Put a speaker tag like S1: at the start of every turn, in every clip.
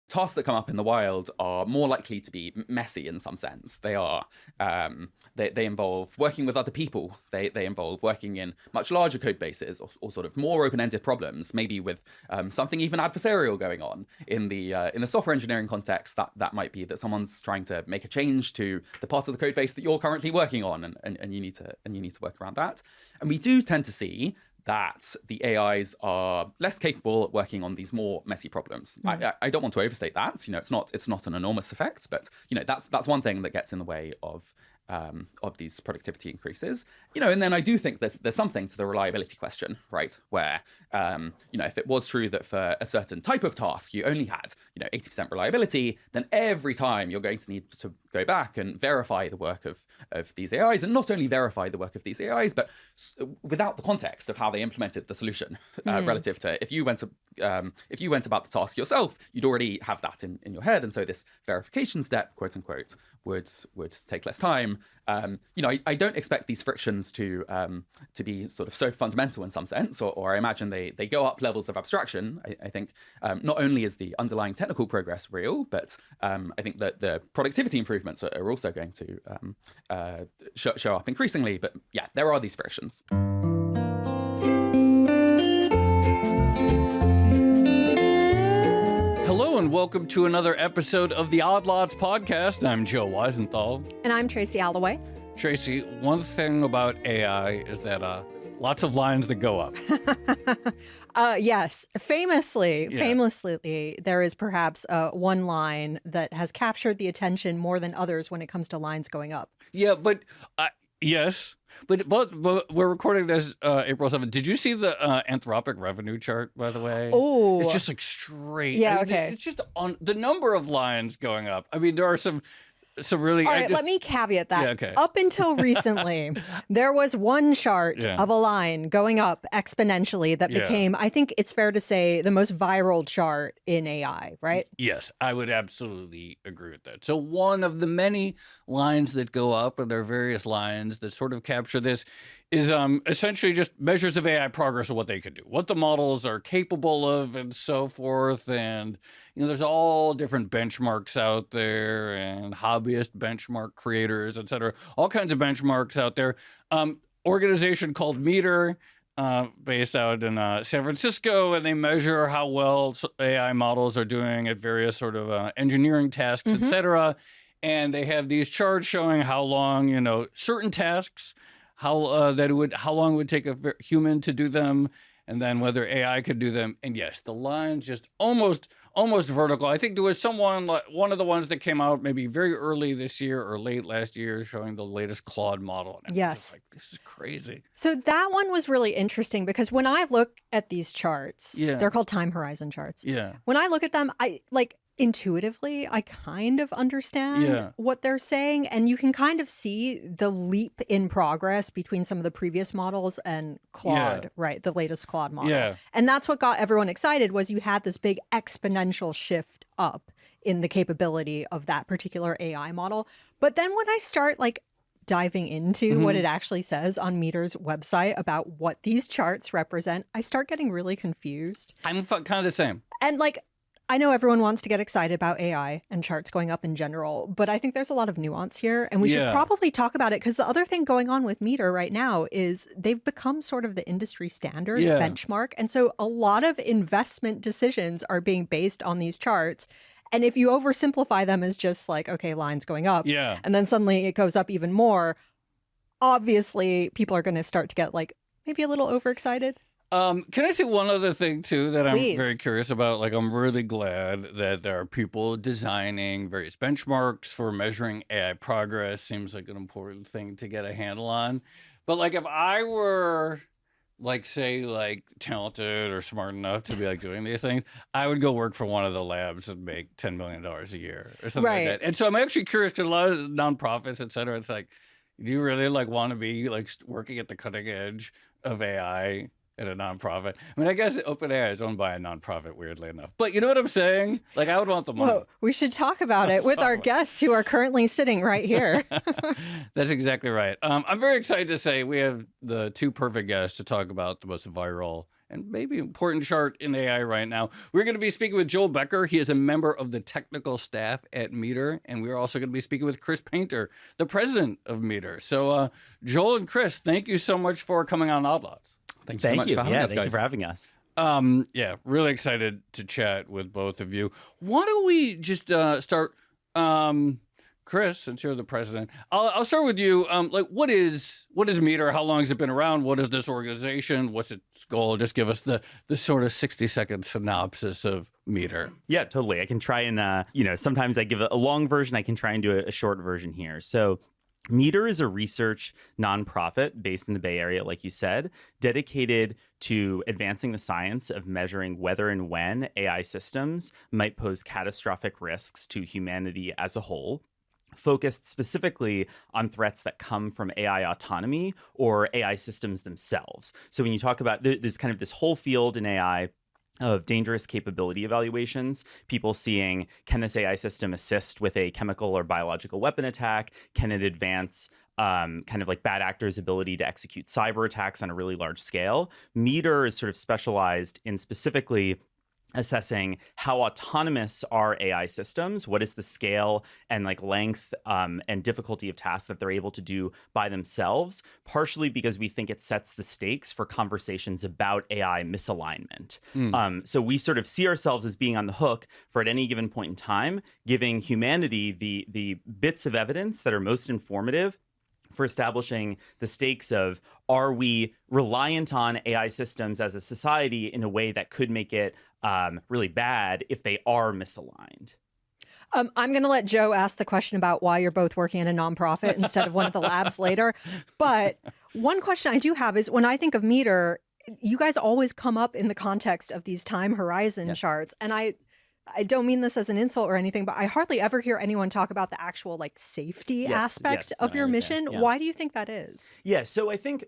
S1: tasks that come up in the wild are more likely to be messy in some sense. They are they involve working with other people. They involve working in much larger code bases or sort of more open-ended problems, maybe with something even adversarial going on in the software engineering context. That might be that someone's trying to make a change to the part of the code base that you're currently working on, and you need to work around that. And we do tend to see that the AIs are less capable at working on these more messy problems. I don't want to overstate that. It's not an enormous effect, but that's one thing that gets in the way of these productivity increases. And then I do think there's something to the reliability question, right? Where if it was true that for a certain type of task you only had 80% reliability, then every time you're going to need to go back and verify the work of these AIs, and not only verify the work of these AIs, but without the context of how they implemented the solution, relative to if you went about the task yourself, you'd already have that in your head, and so this verification step, quote unquote, would take less time. I don't expect these frictions to be sort of so fundamental in some sense, or I imagine they go up levels of abstraction. I think not only is the underlying technical progress real, but I think that the productivity improvements are also going to show up increasingly. But yeah, there are these frictions.
S2: Hello and welcome to another episode of the Odd Lots podcast. I'm Joe Weisenthal.
S3: And I'm Tracy Alloway.
S2: Tracy, one thing about AI is that lots of lines that go up.
S3: Yes. Famously, there is perhaps one line that has captured the attention more than others when it comes to lines going up.
S2: Yeah, but yes. But we're recording this April 7th. Do you see the Anthropic revenue chart, by the way?
S3: Oh.
S2: It's just like straight.
S3: Yeah, okay.
S2: It's just on the number of lines going up. I mean, there are some really...
S3: All right, let me caveat that.
S2: Yeah, okay.
S3: Up until recently, there was one chart of a line going up exponentially that became, I think it's fair to say, the most viral chart in AI, right?
S2: Yes, I would absolutely agree with that. So one of the many lines that go up, and there are various lines that sort of capture this, is essentially just measures of AI progress of what they could do, what the models are capable of, and so forth. And, there's all different benchmarks out there, and hobbyist benchmark creators, et cetera, all kinds of benchmarks out there. Organization called METR, based out in San Francisco, and they measure how well AI models are doing at various sort of engineering tasks, et cetera. And they have these charts showing how long, certain tasks, how long it would take a human to do them, and then whether AI could do them. And yes, the line's just almost vertical. I think there was one of the ones that came out maybe very early this year or late last year showing the latest Claude model. And
S3: yes.
S2: I was just like, this is crazy.
S3: So that one was really interesting because when I look at these charts, they're called time horizon charts.
S2: Yeah.
S3: When I look at them, intuitively, I kind of understand what they're saying, and you can kind of see the leap in progress between some of the previous models and Claude, right? The latest Claude model.
S2: Yeah.
S3: And that's what got everyone excited was you had this big exponential shift up in the capability of that particular AI model. But then when I start diving into what it actually says on METR's website about what these charts represent, I start getting really confused.
S2: I'm kind of the same.
S3: And I know everyone wants to get excited about AI and charts going up in general, but I think there's a lot of nuance here, and we should probably talk about it because the other thing going on with METR right now is they've become sort of the industry standard benchmark, and so a lot of investment decisions are being based on these charts. And if you oversimplify them as just okay, lines going up, and then suddenly it goes up even more, obviously people are going to start to get maybe a little overexcited.
S2: Can I say one other thing, too, that
S3: Please.
S2: I'm very curious about? I'm really glad that there are people designing various benchmarks for measuring AI progress. Seems like an important thing to get a handle on. But, if I were, talented or smart enough to be, doing these things, I would go work for one of the labs and make $10 million a year or something like that. And so I'm actually curious to a lot of nonprofits, et cetera. It's do you really, want to be, working at the cutting edge of AI at a nonprofit? I mean, I guess OpenAI is owned by a nonprofit, weirdly enough. But you know what I'm saying? I would want the money.
S3: Well, we should talk about it with our guests who are currently sitting right here.
S2: That's exactly right. I'm very excited to say we have the two perfect guests to talk about the most viral and maybe important chart in AI right now. We're going to be speaking with Joel Becker. He is a member of the technical staff at METR, and we're also going to be speaking with Chris Painter, the president of METR. So, Joel and Chris, thank you so much for coming on Outlaws.
S1: Thank you so much for having us, guys.
S4: Thank you for having us.
S2: Yeah, really excited to chat with both of you. Why don't we just start, Chris, since you're the president? I'll start with you. What is METR? How long has it been around? What is this organization? What's its goal? Just give us the sort of 60-second synopsis of METR.
S4: Yeah, totally. I can try and sometimes I give a long version. I can try and do a short version here. So METR is a research nonprofit based in the Bay Area, like you said, dedicated to advancing the science of measuring whether and when AI systems might pose catastrophic risks to humanity as a whole, focused specifically on threats that come from AI autonomy or AI systems themselves. So when you talk about, there's kind of this whole field in AI of dangerous capability evaluations, people seeing, can this AI system assist with a chemical or biological weapon attack? Can it advance kind of like bad actors' ability to execute cyber attacks on a really large scale? METR is sort of specialized in specifically assessing how autonomous are AI systems, what is the scale and like length and difficulty of tasks that they're able to do by themselves, partially because we think it sets the stakes for conversations about AI misalignment. So we sort of see ourselves as being on the hook for at any given point in time, giving humanity the bits of evidence that are most informative for establishing the stakes of, are we reliant on AI systems as a society in a way that could make it really bad if they are misaligned?
S3: I'm going to let Joe ask the question about why you're both working in a nonprofit instead of one of the labs later. But one question I do have is, when I think of METR, you guys always come up in the context of these time horizon charts. And I don't mean this as an insult or anything, but I hardly ever hear anyone talk about the actual like safety aspect of your mission. Yeah. Why do you think that is?
S4: Yeah, so I think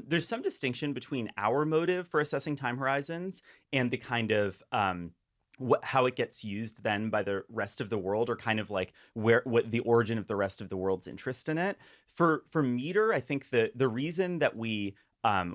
S4: there's some distinction between our motive for assessing time horizons and the kind of how it gets used then by the rest of the world, or kind of like what the origin of the rest of the world's interest in it. For METR, I think the reason that we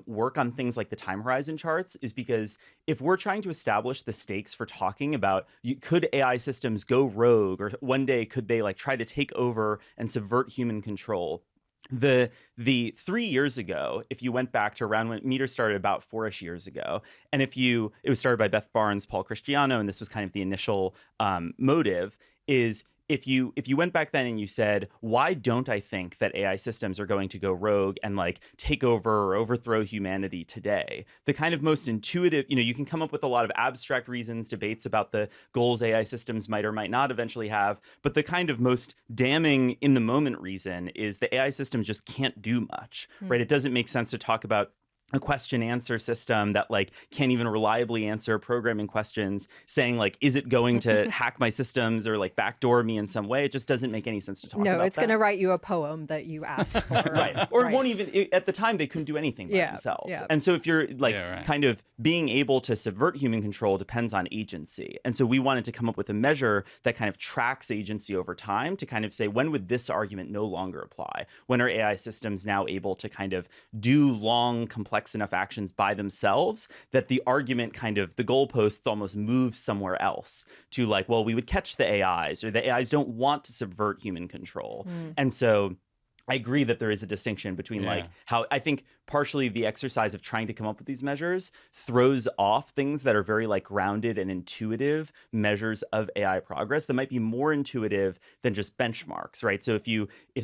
S4: work on things like the time horizon charts is because if we're trying to establish the stakes for talking about, could AI systems go rogue, or one day could they like try to take over and subvert human control? The 3 years ago, if you went back to around when METR started, about 4-ish years ago, and it was started by Beth Barnes, Paul Cristiano, and this was kind of the initial motive, is if you went back then and you said, why don't I think that AI systems are going to go rogue and like take over or overthrow humanity today? The kind of most intuitive, you can come up with a lot of abstract reasons, debates about the goals AI systems might or might not eventually have, but the kind of most damning in the moment reason is the AI systems just can't do much, right? It doesn't make sense to talk about a question answer system that like can't even reliably answer programming questions, saying like, is it going to hack my systems or like backdoor me in some way? It just doesn't make any sense to talk about.
S3: No, it's going to write you a poem that you asked for.
S4: Right. Or it won't even, at the time they couldn't do anything by themselves. Yeah. And so if you're like kind of being able to subvert human control depends on agency. And so we wanted to come up with a measure that kind of tracks agency over time to kind of say, when would this argument no longer apply? When are AI systems now able to kind of do long, complex enough actions by themselves that the argument kind of, the goalposts almost move somewhere else to like, well, we would catch the AIs, or the AIs don't want to subvert human control. And so I agree that there is a distinction between like how I think partially the exercise of trying to come up with these measures throws off things that are very like grounded and intuitive measures of AI progress that might be more intuitive than just benchmarks, right? So if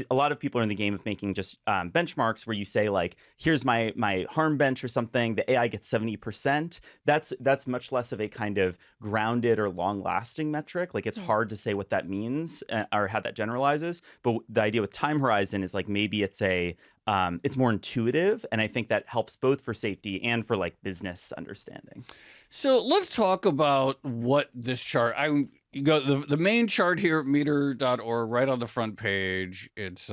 S4: a lot of people are in the game of making just benchmarks where you say like, here's my harm bench or something, the AI gets 70%. That's much less of a kind of grounded or long lasting metric. Like it's hard to say what that means or how that generalizes. But the idea with time horizon is like maybe it's more intuitive, and I think that helps both for safety and for like business understanding.
S2: So let's talk about what this chart. You go the main chart here at METR.org, right on the front page. It's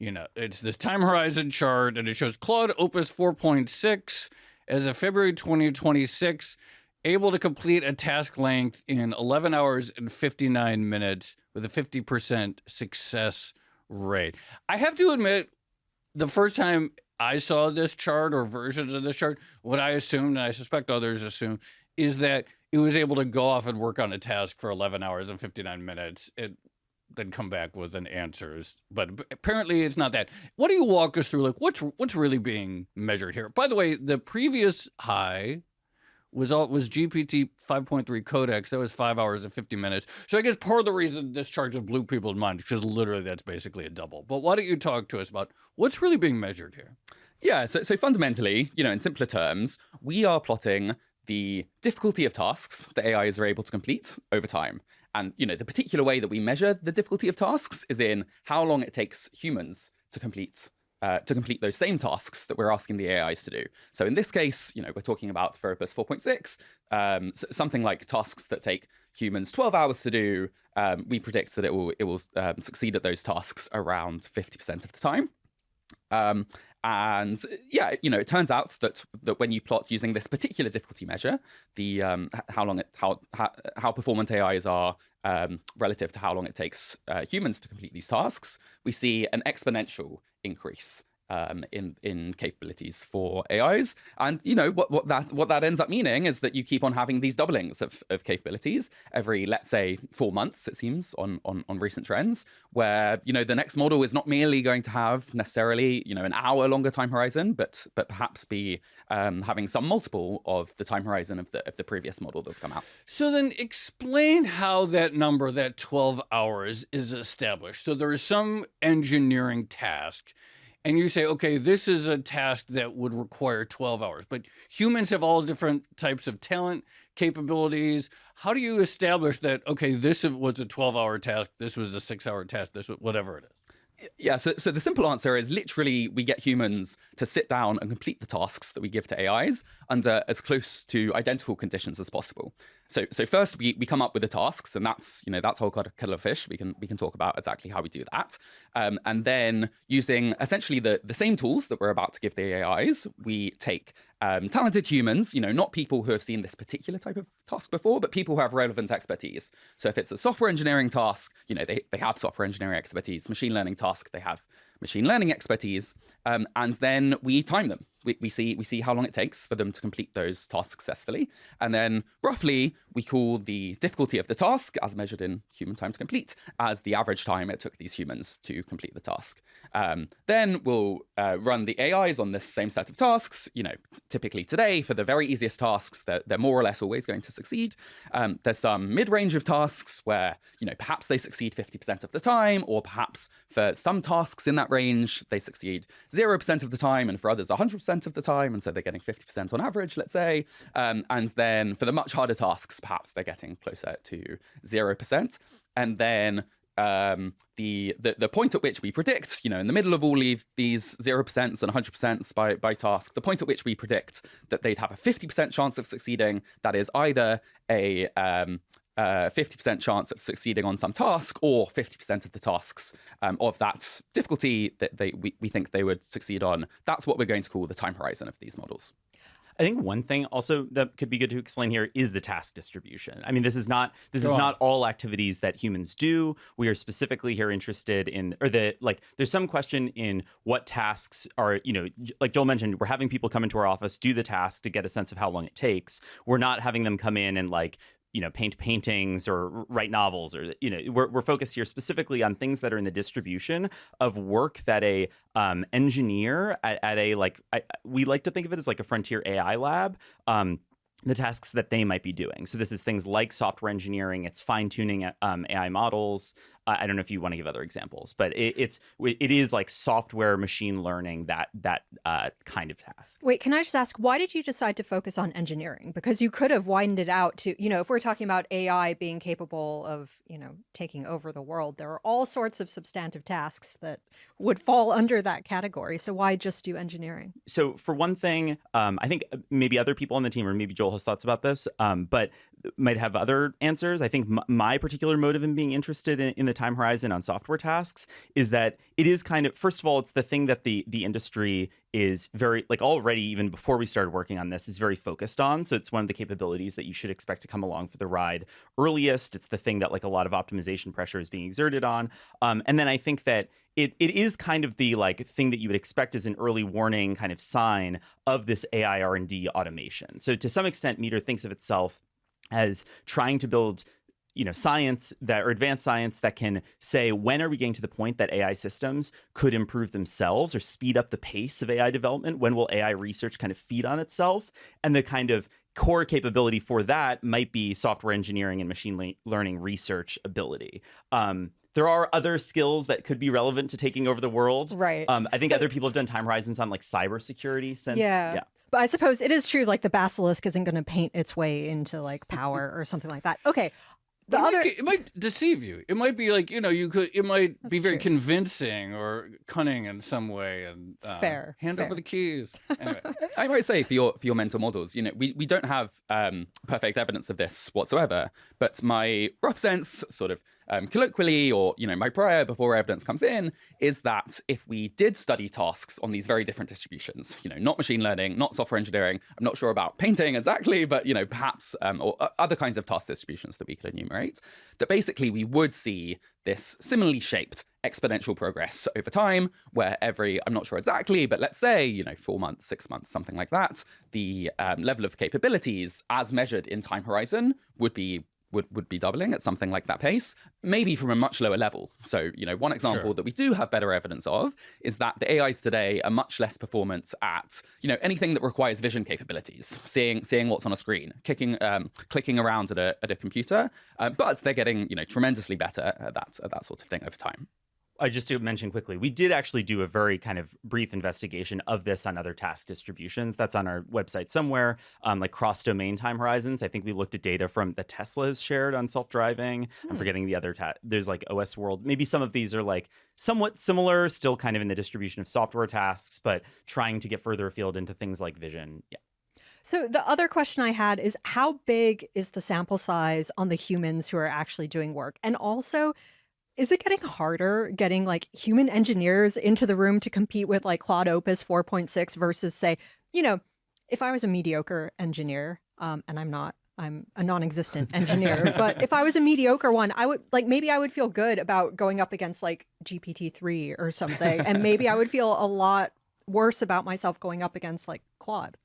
S2: it's this time horizon chart, and it shows Claude Opus 4.6 as of February 2026, able to complete a task length in 11 hours and 59 minutes with a 50% success rate. I have to admit, the first time I saw this chart or versions of this chart, what I assumed, and I suspect others assume, is that it was able to go off and work on a task for 11 hours and 59 minutes. Then come back with an answers. But apparently it's not that. Why don't you walk us through like what's really being measured here? By the way, the previous high was GPT 5.3 Codex. That was 5 hours and 50 minutes. So I guess part of the reason this chart just blew people's mind because literally that's basically a double. But why don't you talk to us about what's really being measured here?
S1: Yeah, so fundamentally, in simpler terms, we are plotting the difficulty of tasks that AIs are able to complete over time. And, the particular way that we measure the difficulty of tasks is in how long it takes humans to complete those same tasks that we're asking the AIs to do. So in this case, we're talking about Opus 4.6, something like tasks that take humans 12 hours to do. We predict that it will succeed at those tasks around 50% of the time. And yeah, it turns out that when you plot using this particular difficulty measure, the how performant AIs are relative to how long it takes humans to complete these tasks, we see an exponential increase in capabilities for AIs. And what that ends up meaning is that you keep on having these doublings of capabilities every, let's say, 4 months, it seems, on recent trends, where the next model is not merely going to have necessarily an hour longer time horizon, but perhaps be having some multiple of the time horizon of the previous model that's come out.
S2: So then explain how that number, that 12 hours, is established. So there is some engineering task, and you say, okay, this is a task that would require 12 hours. But humans have all different types of talent, capabilities. How do you establish that, okay, this was a 12-hour task, this was a 6-hour task, this was whatever it is?
S1: Yeah, so the simple answer is literally we get humans to sit down and complete the tasks that we give to AIs under as close to identical conditions as possible. So first we come up with the tasks, and that's whole kettle of fish. We can talk about exactly how we do that, and then using essentially the same tools that we're about to give the AIs, we take talented humans, not people who have seen this particular type of task before, but people who have relevant expertise. So if it's a software engineering task, they have software engineering expertise. Machine learning task, they have machine learning expertise, and then we time them. We see how long it takes for them to complete those tasks successfully, and then roughly we call the difficulty of the task, as measured in human time to complete, as the average time it took these humans to complete the task. Then we'll run the AIs on this same set of tasks. Typically today, for the very easiest tasks, they're more or less always going to succeed. There's some mid-range of tasks where perhaps they succeed 50% of the time, or perhaps for some tasks in that range they succeed 0% of the time, and for others 100% of the time, and so they're getting 50% on average, let's say. And then for the much harder tasks, perhaps they're getting closer to 0%. And then the point at which we predict, in the middle of all of these 0% and 100% by task, the point at which we predict that they'd have a 50% chance of succeeding, that is either a 50% chance of succeeding on some task, or 50% of the tasks of that difficulty that we think they would succeed on. That's what we're going to call the time horizon of these models.
S4: I think one thing also that could be good to explain here is the task distribution. I mean, this is not all activities that humans do. We are specifically here interested in, there's some question in what tasks are, like Joel mentioned, we're having people come into our office, do the task to get a sense of how long it takes. We're not having them come in and paint paintings or write novels, or we're focused here specifically on things that are in the distribution of work that a engineer at a we like to think of it as like a frontier AI lab. The tasks that they might be doing. So this is things like software engineering. It's fine tuning AI models. I don't know if you want to give other examples, but it is like software machine learning, that kind of task.
S3: Wait, can I just ask, why did you decide to focus on engineering? Because you could have widened it out to, if we're talking about AI being capable of, taking over the world, there are all sorts of substantive tasks that would fall under that category. So why just do engineering?
S4: So for one thing, I think maybe other people on the team, or maybe Joel has thoughts about this, but might have other answers. I think my particular motive in being interested in the time horizon on software tasks is that it is kind of, first of all, it's the thing that the industry is very, like already, even before we started working on this, is very focused on. So it's one of the capabilities that you should expect to come along for the ride earliest. It's the thing that like a lot of optimization pressure is being exerted on. And then I think that it is kind of the like thing that you would expect as an early warning kind of sign of this AI R&D automation. So to some extent, METR thinks of itself as trying to build, science that, or advanced science that can say, when are we getting to the point that AI systems could improve themselves or speed up the pace of AI development? When will AI research kind of feed on itself? And the kind of core capability for that might be software engineering and machine learning research ability. There are other skills that could be relevant to taking over the world.
S3: Right.
S4: I think other people have done time horizons on like cybersecurity since. Yeah.
S3: But I suppose it is true, like the basilisk isn't going to paint its way into like power or something like that. Okay.
S2: It might deceive you. It might be like, it might be very convincing or cunning in some way, and hand over the keys. Anyway.
S1: I might say for your mental models, we don't have perfect evidence of this whatsoever, but my rough sense, sort of colloquially, or my prior before evidence comes in, is that if we did study tasks on these very different distributions, not machine learning, not software engineering, I'm not sure about painting exactly, but perhaps or other kinds of task distributions that we could enumerate, that basically we would see this similarly shaped exponential progress over time, where I'm not sure exactly, but let's say 4 months, 6 months, something like that, the level of capabilities as measured in time horizon would be doubling at something like that pace, maybe from a much lower level. So, one example that we do have better evidence of is that the AIs today are much less performant at, anything that requires vision capabilities, seeing what's on a screen, clicking around at a computer, but they're getting, tremendously better at that sort of thing over time.
S4: Just to mention quickly, we did actually do a very kind of brief investigation of this on other task distributions. That's on our website somewhere, like cross-domain time horizons. I think we looked at data from the Tesla has shared on self-driving. I'm forgetting the other there's like OS World. Maybe some of these are like somewhat similar, still kind of in the distribution of software tasks, but trying to get further afield into things like vision. Yeah.
S3: So the other question I had is, how big is the sample size on the humans who are actually doing work? And also, is it getting harder getting like human engineers into the room to compete with like Claude Opus 4.6 versus say, if I was a mediocre engineer, and I'm not, I'm a non-existent engineer, but if I was a mediocre one, maybe I would feel good about going up against like GPT-3 or something. And maybe I would feel a lot worse about myself going up against like Claude.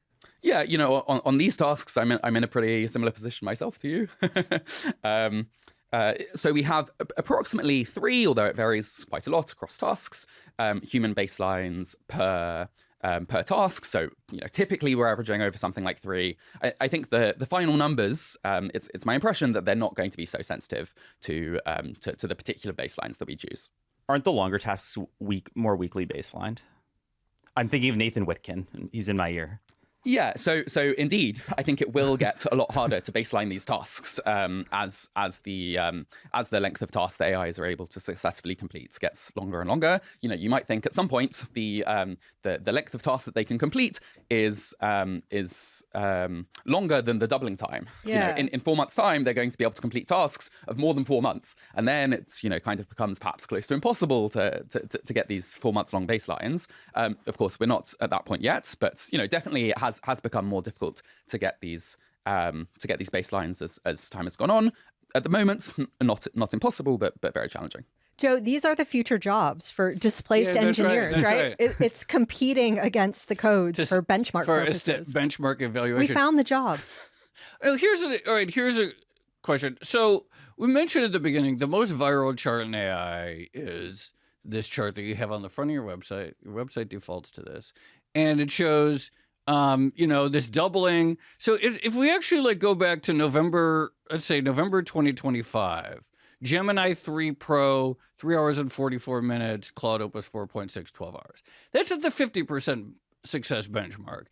S1: Yeah, on these tasks, I'm in a pretty similar position myself to you. So we have approximately 3, although it varies quite a lot across tasks, human baselines per task. So typically we're averaging over something like 3. I think the final numbers, it's my impression that they're not going to be so sensitive to the particular baselines that we choose.
S4: Aren't the longer tasks more weakly baselined? I'm thinking of Nathan Whitkin. He's in my ear.
S1: Yeah, so indeed, I think it will get a lot harder to baseline these tasks as the length of tasks that AIs are able to successfully complete gets longer and longer. You might think at some point the length of tasks that they can complete is longer than the doubling time.
S3: Yeah.
S1: In 4 months' time, they're going to be able to complete tasks of more than 4 months, and then it's kind of becomes perhaps close to impossible to get these 4-month-long baselines. Of course, we're not at that point yet, but definitely it has become more difficult to get these baselines as time has gone on. At the moment, not impossible, but very challenging.
S3: Joe, these are the future jobs for displaced engineers, right? It's competing against the codes for benchmark purposes.
S2: Benchmark evaluation.
S3: We found the jobs.
S2: Here's a question. So we mentioned at the beginning, the most viral chart in AI is this chart that you have on the front of your website. Your website defaults to this. And it shows this doubling. So if we actually go back to November 2025, Gemini 3 Pro, 3 hours and 44 minutes, Claude Opus 4.6, 12 hours. That's at the 50% success benchmark.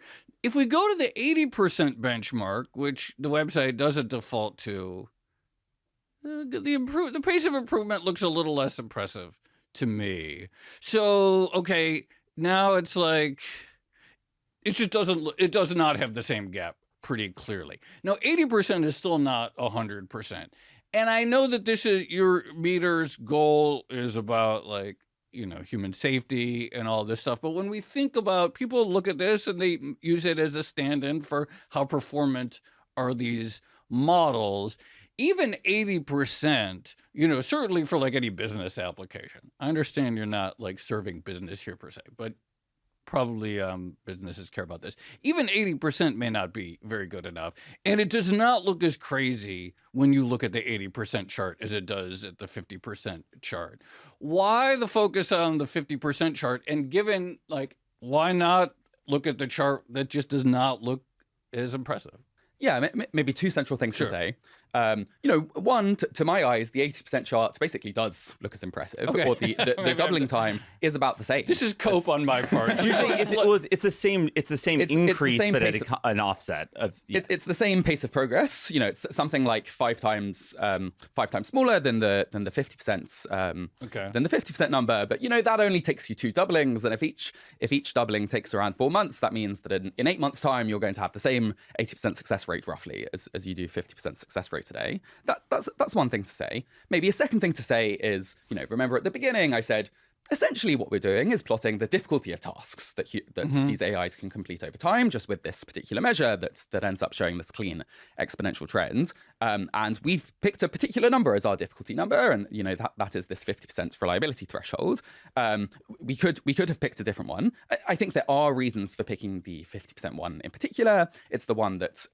S2: If we go to the 80% benchmark, which the website doesn't default to, the pace of improvement looks a little less impressive to me. So, okay, now it's like, it does not have the same gap pretty clearly. Now, 80% is still not 100%. And I know that this is your METR's goal is about like, human safety and all this stuff. But when we think about, people look at this and they use it as a stand-in for how performant are these models. Even 80%, certainly for like any business application. I understand you're not like serving business here per se, but probably businesses care about this. Even 80% may not be very good enough. And it does not look as crazy when you look at the 80% chart as it does at the 50% chart. Why the focus on the 50% chart? And given, like, why not look at the chart that just does not look as impressive?
S1: Yeah, maybe two central things to say. One, to my eyes, the 80% chart basically does look as impressive, or the doubling time is about the same.
S2: This is cope on my part.
S4: You're saying it's the same increase, but at an offset of.
S1: Yeah. It's the same pace of progress. It's something like five times smaller than the 50%. Than the 50% number, but that only takes you 2 doublings, and if each doubling takes around 4 months, that means that in 8 months' time you're going to have the same 80% success rate roughly as you do 50% success rate today. That's one thing to say. Maybe a second thing to say is, remember at the beginning I said, essentially what we're doing is plotting the difficulty of tasks that these AIs can complete over time, just with this particular measure that ends up showing this clean exponential trend. And we've picked a particular number as our difficulty number, and that is this 50% reliability threshold. We could have picked a different one. I think there are reasons for picking the 50% one in particular. It's the one that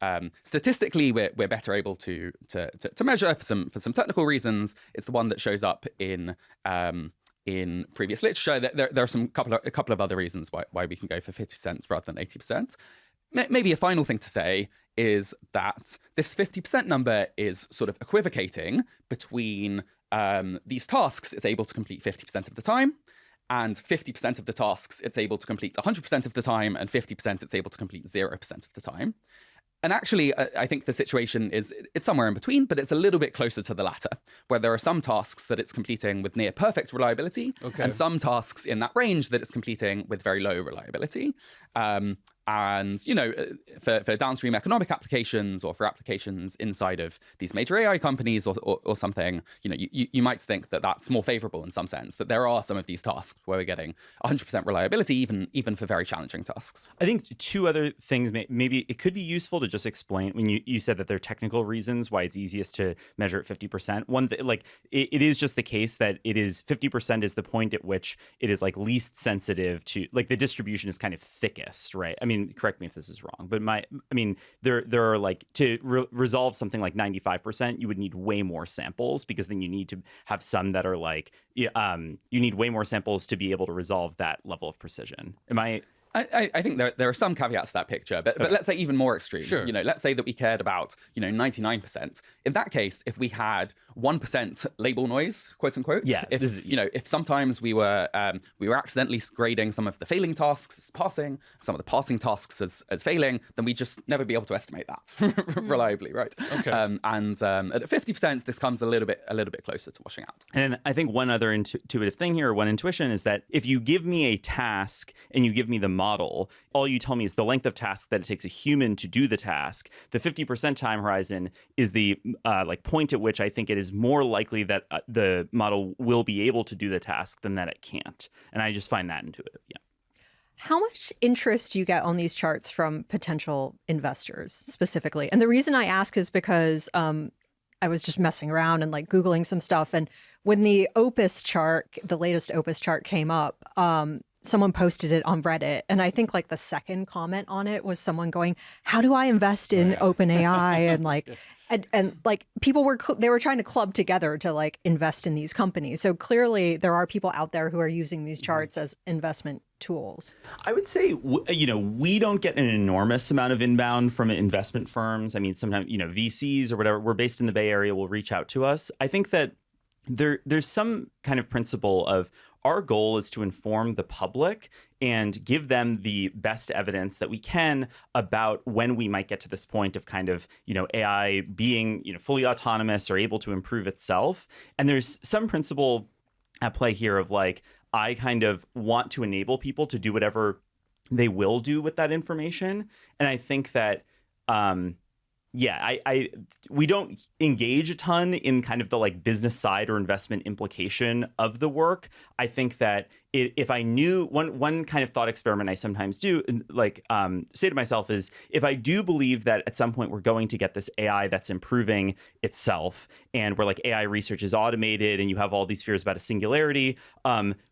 S1: statistically we're better able to measure for some technical reasons. It's the one that shows up in previous literature. There are a couple of other reasons why we can go for 50% rather than 80%. Maybe a final thing to say is that this 50% number is sort of equivocating between these tasks it's able to complete 50% of the time, and 50% of the tasks it's able to complete 100% of the time, and 50% it's able to complete 0% of the time. And actually, I think the situation it's somewhere in between, but it's a little bit closer to the latter, where there are some tasks that it's completing with near perfect reliability, and some tasks in that range that it's completing with very low reliability. And, for downstream economic applications or for applications inside of these major AI companies or something, you might think that that's more favorable in some sense, that there are some of these tasks where we're getting 100% reliability, even for very challenging tasks.
S4: I think two other things, maybe it could be useful to just explain when you said that there are technical reasons why it's easiest to measure at 50%. One, it is just the case that it is 50% is the point at which it is like least sensitive to, like, the distribution is kind of thickest, right? I mean, correct me if this is wrong, but there are like to resolve something like 95%, you would need way more samples, because then you need to have some that are like, you need way more samples to be able to resolve that level of precision.
S1: I think there are some caveats to that picture, but let's say even more extreme.
S2: Sure.
S1: Let's say that we cared about 99%. In that case, if we had 1% label noise, quote unquote, if sometimes we were accidentally grading some of the failing tasks as passing, some of the passing tasks as failing, then we'd just never be able to estimate that reliably, right?
S2: Okay.
S1: And at 50%, this comes a little bit closer to washing out.
S4: And I think one other intuitive thing here, or one intuition, is that if you give me a task and you give me the model, all you tell me is the length of task that it takes a human to do the task. The 50% time horizon is the point at which I think it is more likely that the model will be able to do the task than that it can't. And I just find that intuitive. Yeah.
S3: How much interest do you get on these charts from potential investors specifically? And the reason I ask is because I was just messing around and like Googling some stuff. And when the Opus chart, the latest Opus chart came up, someone posted it on Reddit. And I think like the second comment on it was someone going, how do I invest in OpenAI? And like, and like people were trying to club together to like invest in these companies. So clearly there are people out there who are using these charts as investment tools.
S4: I would say, we don't get an enormous amount of inbound from investment firms. I mean, sometimes, VCs or whatever, we're based in the Bay Area, will reach out to us. I think that there's some kind of principle of our goal is to inform the public and give them the best evidence that we can about when we might get to this point of kind of, AI being, fully autonomous or able to improve itself. And there's some principle at play here of like, I kind of want to enable people to do whatever they will do with that information. And I think that we don't engage a ton in kind of the like business side or investment implication of the work. I think that if I knew one kind of thought experiment I sometimes do, like say to myself is, if I do believe that at some point we're going to get this AI that's improving itself, and where like AI research is automated and you have all these fears about a singularity,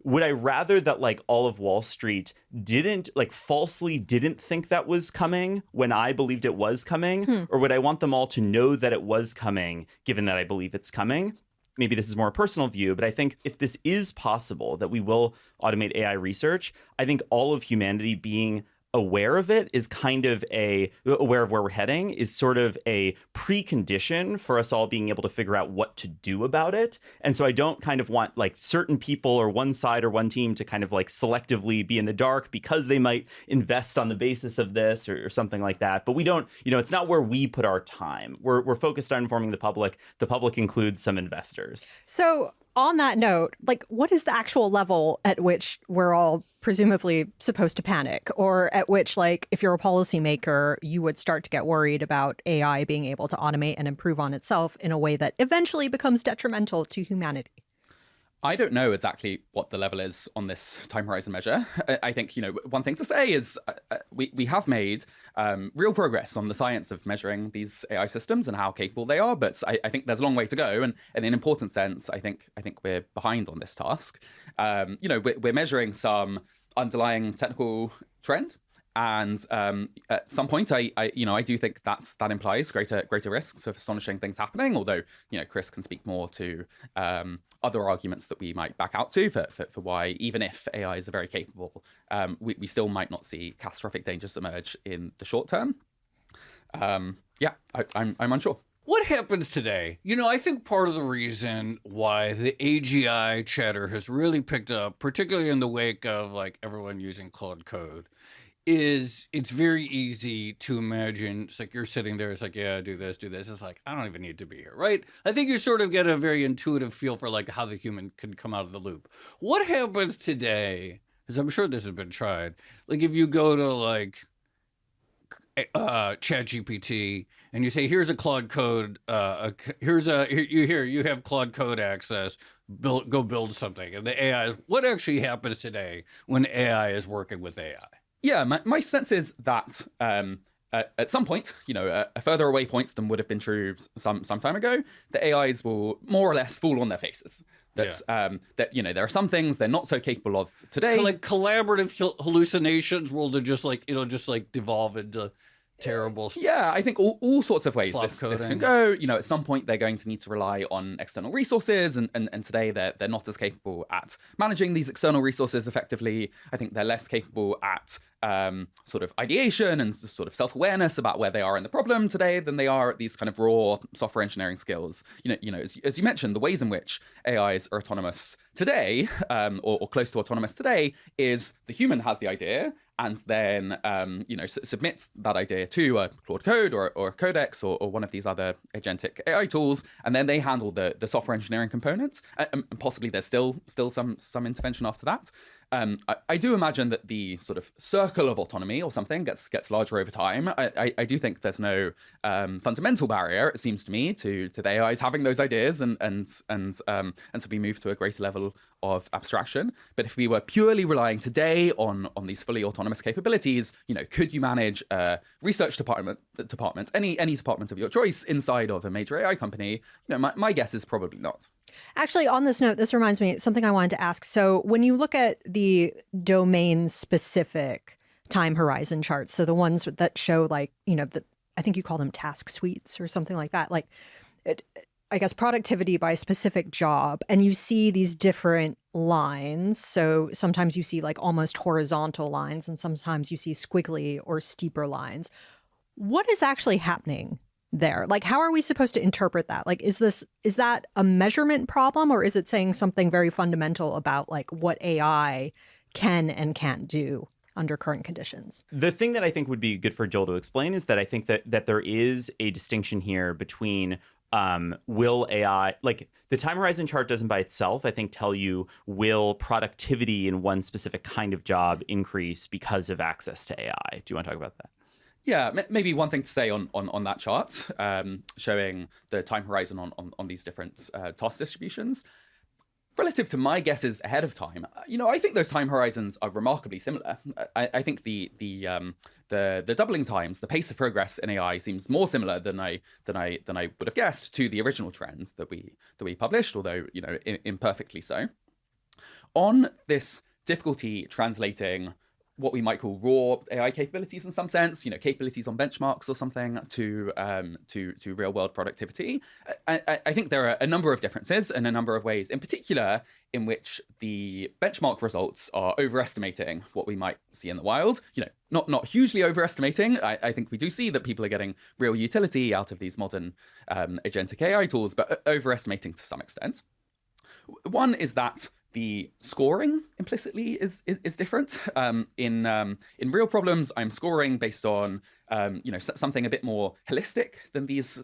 S4: would I rather that like all of Wall Street falsely didn't think that was coming when I believed it was coming? Or would I want them all to know that it was coming, given that I believe it's coming? Maybe this is more a personal view, but I think if this is possible, that we will automate AI research, I think all of humanity being aware of it is kind of aware of where we're heading is sort of a precondition for us all being able to figure out what to do about it. And so I don't kind of want like certain people or one side or one team to kind of like selectively be in the dark because they might invest on the basis of this or something like that. But we don't, it's not where we put our time. We're focused on informing the public. The public includes some investors.
S3: So on that note, like, what is the actual level at which we're all presumably supposed to panic, or at which, like, if you're a policymaker, you would start to get worried about AI being able to automate and improve on itself in a way that eventually becomes detrimental to humanity?
S1: I don't know exactly what the level is on this time horizon measure. I think, one thing to say is we have made real progress on the science of measuring these AI systems and how capable they are, but I think there's a long way to go. And in an important sense, I think we're behind on this task. We're measuring some underlying technical trend. And at some point, I do think that implies greater risks of astonishing things happening. Although, Chris can speak more to other arguments that we might back out to for why, even if AIs are very capable, we still might not see catastrophic dangers emerge in the short term. I'm unsure.
S2: What happens today? I think part of the reason why the AGI chatter has really picked up, particularly in the wake of like everyone using Claude Code, is it's very easy to imagine. It's like you're sitting there, it's like, yeah, do this. It's like, I don't even need to be here, right? I think you sort of get a very intuitive feel for like how the human can come out of the loop. What happens today, because I'm sure this has been tried, like if you go to like ChatGPT and you say, here's a Claude Code, you have Claude Code access, go build something. And the AI is, what actually happens today when AI is working with AI?
S1: Yeah, my sense is that at some point, a further away point than would have been true some time ago, the AIs will more or less fall on their faces. That there are some things they're not so capable of today.
S2: So like collaborative hallucinations will just like devolve into terrible.
S1: Yeah, I think all sorts of ways this can go. At some point they're going to need to rely on external resources, and today they're not as capable at managing these external resources effectively. I think they're less capable at sort of ideation and sort of self-awareness about where they are in the problem today than they are at these kind of raw software engineering skills. As you mentioned, the ways in which AIs are autonomous today, or close to autonomous today, is the human has the idea and then submits that idea to a Claude Code or a Codex or one of these other agentic AI tools, and then they handle the software engineering components, and possibly there's still some intervention after that. I do imagine that the sort of circle of autonomy or something gets larger over time. I do think there's no fundamental barrier, it seems to me, to the AIs having those ideas and so we move to a greater level of abstraction. But if we were purely relying today on these fully autonomous capabilities, could you manage a research department, any department of your choice inside of a major AI company? My guess is probably not.
S3: Actually, on this note, this reminds me something I wanted to ask. So when you look at the domain-specific time horizon charts, so the ones that show I think you call them task suites or something like that, I guess productivity by specific job, and you see these different lines. So sometimes you see like almost horizontal lines, and sometimes you see squiggly or steeper lines. What is actually happening there? Like, how are we supposed to interpret that? Like, is that a measurement problem, or is it saying something very fundamental about like what AI can and can't do under current conditions?
S4: The thing that I think would be good for Joel to explain is that I think that there is a distinction here between will AI, like the time horizon chart doesn't by itself, I think, tell you will productivity in one specific kind of job increase because of access to AI. Do you want to talk about that?
S1: Yeah, maybe one thing to say on that chart, showing the time horizon on these different task distributions. Relative to my guesses ahead of time, I think those time horizons are remarkably similar. I think the doubling times, the pace of progress in AI seems more similar than I would have guessed to the original trends that we published, although imperfectly so. On this difficulty translating what we might call raw AI capabilities in some sense, capabilities on benchmarks or something to real world productivity. I think there are a number of differences and a number of ways, in particular, in which the benchmark results are overestimating what we might see in the wild. Not hugely overestimating. I think we do see that people are getting real utility out of these modern agentic AI tools, but overestimating to some extent. One is that the scoring implicitly is different. In real problems, I'm scoring based on something a bit more holistic than these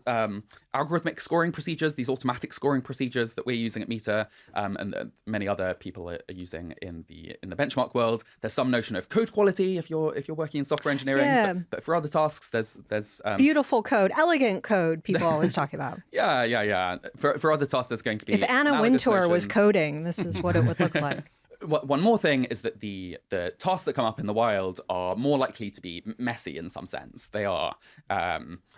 S1: algorithmic scoring procedures, these automatic scoring procedures that we're using at METR, and many other people are using in the benchmark world. There's some notion of code quality if you're working in software engineering,
S3: yeah.
S1: but for other tasks, there's
S3: beautiful code, elegant code. People always talk about.
S1: Yeah. For other tasks, there's going to be
S3: if Anna Wintour was coding, this is what it would look like.
S1: One more thing is that the tasks that come up in the wild are more likely to be messy in some sense. They are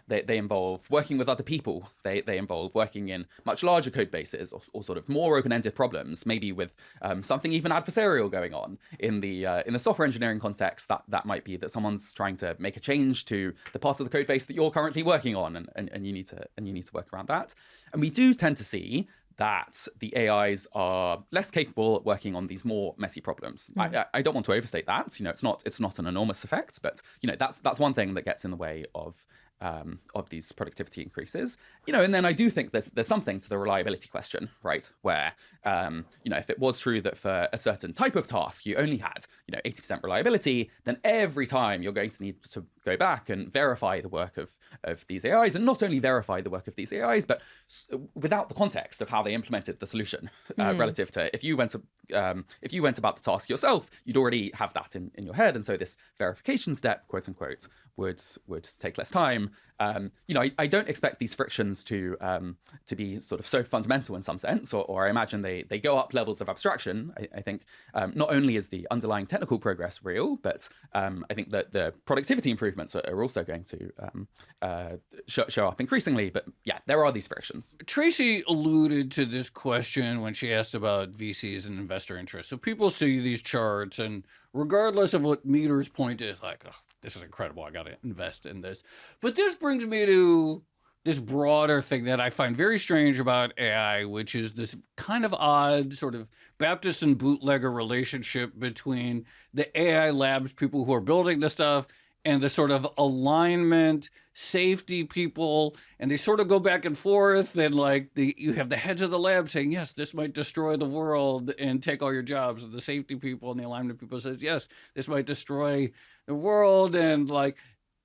S1: they involve working with other people. They involve working in much larger code bases or sort of more open-ended problems, maybe with something even adversarial going on. In the software engineering context, that might be that someone's trying to make a change to the part of the code base that you're currently working on, and you need to work around that. And we do tend to see that the AIs are less capable at working on these more messy problems. I don't want to overstate that. It's not an enormous effect, but that's one thing that gets in the way of these productivity increases. And then I do think there's something to the reliability question, right? Where if it was true that for a certain type of task you only had 80% reliability, then every time you're going to need to go back and verify the work of these AIs, and not only verify the work of these AIs, but without the context of how they implemented the solution, relative to if you went about the task yourself, you'd already have that in your head, and so this verification step, quote unquote, would take less time. I don't expect these frictions to be sort of so fundamental in some sense, or I imagine they go up levels of abstraction. I think not only is the underlying technical progress real, but I think that the productivity improvements are also going to show up increasingly. But yeah, there are these frictions.
S2: Tracy alluded to this question when she asked about VCs and investor interest. So people see these charts, and regardless of what METR's point is, like, oh, this is incredible, I got to invest in this. But this brings me to this broader thing that I find very strange about AI, which is this kind of odd sort of Baptist and bootlegger relationship between the AI labs, people who are building this stuff, and the sort of alignment, safety people, and they sort of go back and forth, and you have the heads of the lab saying, yes, this might destroy the world and take all your jobs, and the safety people and the alignment people says, yes, this might destroy the world, and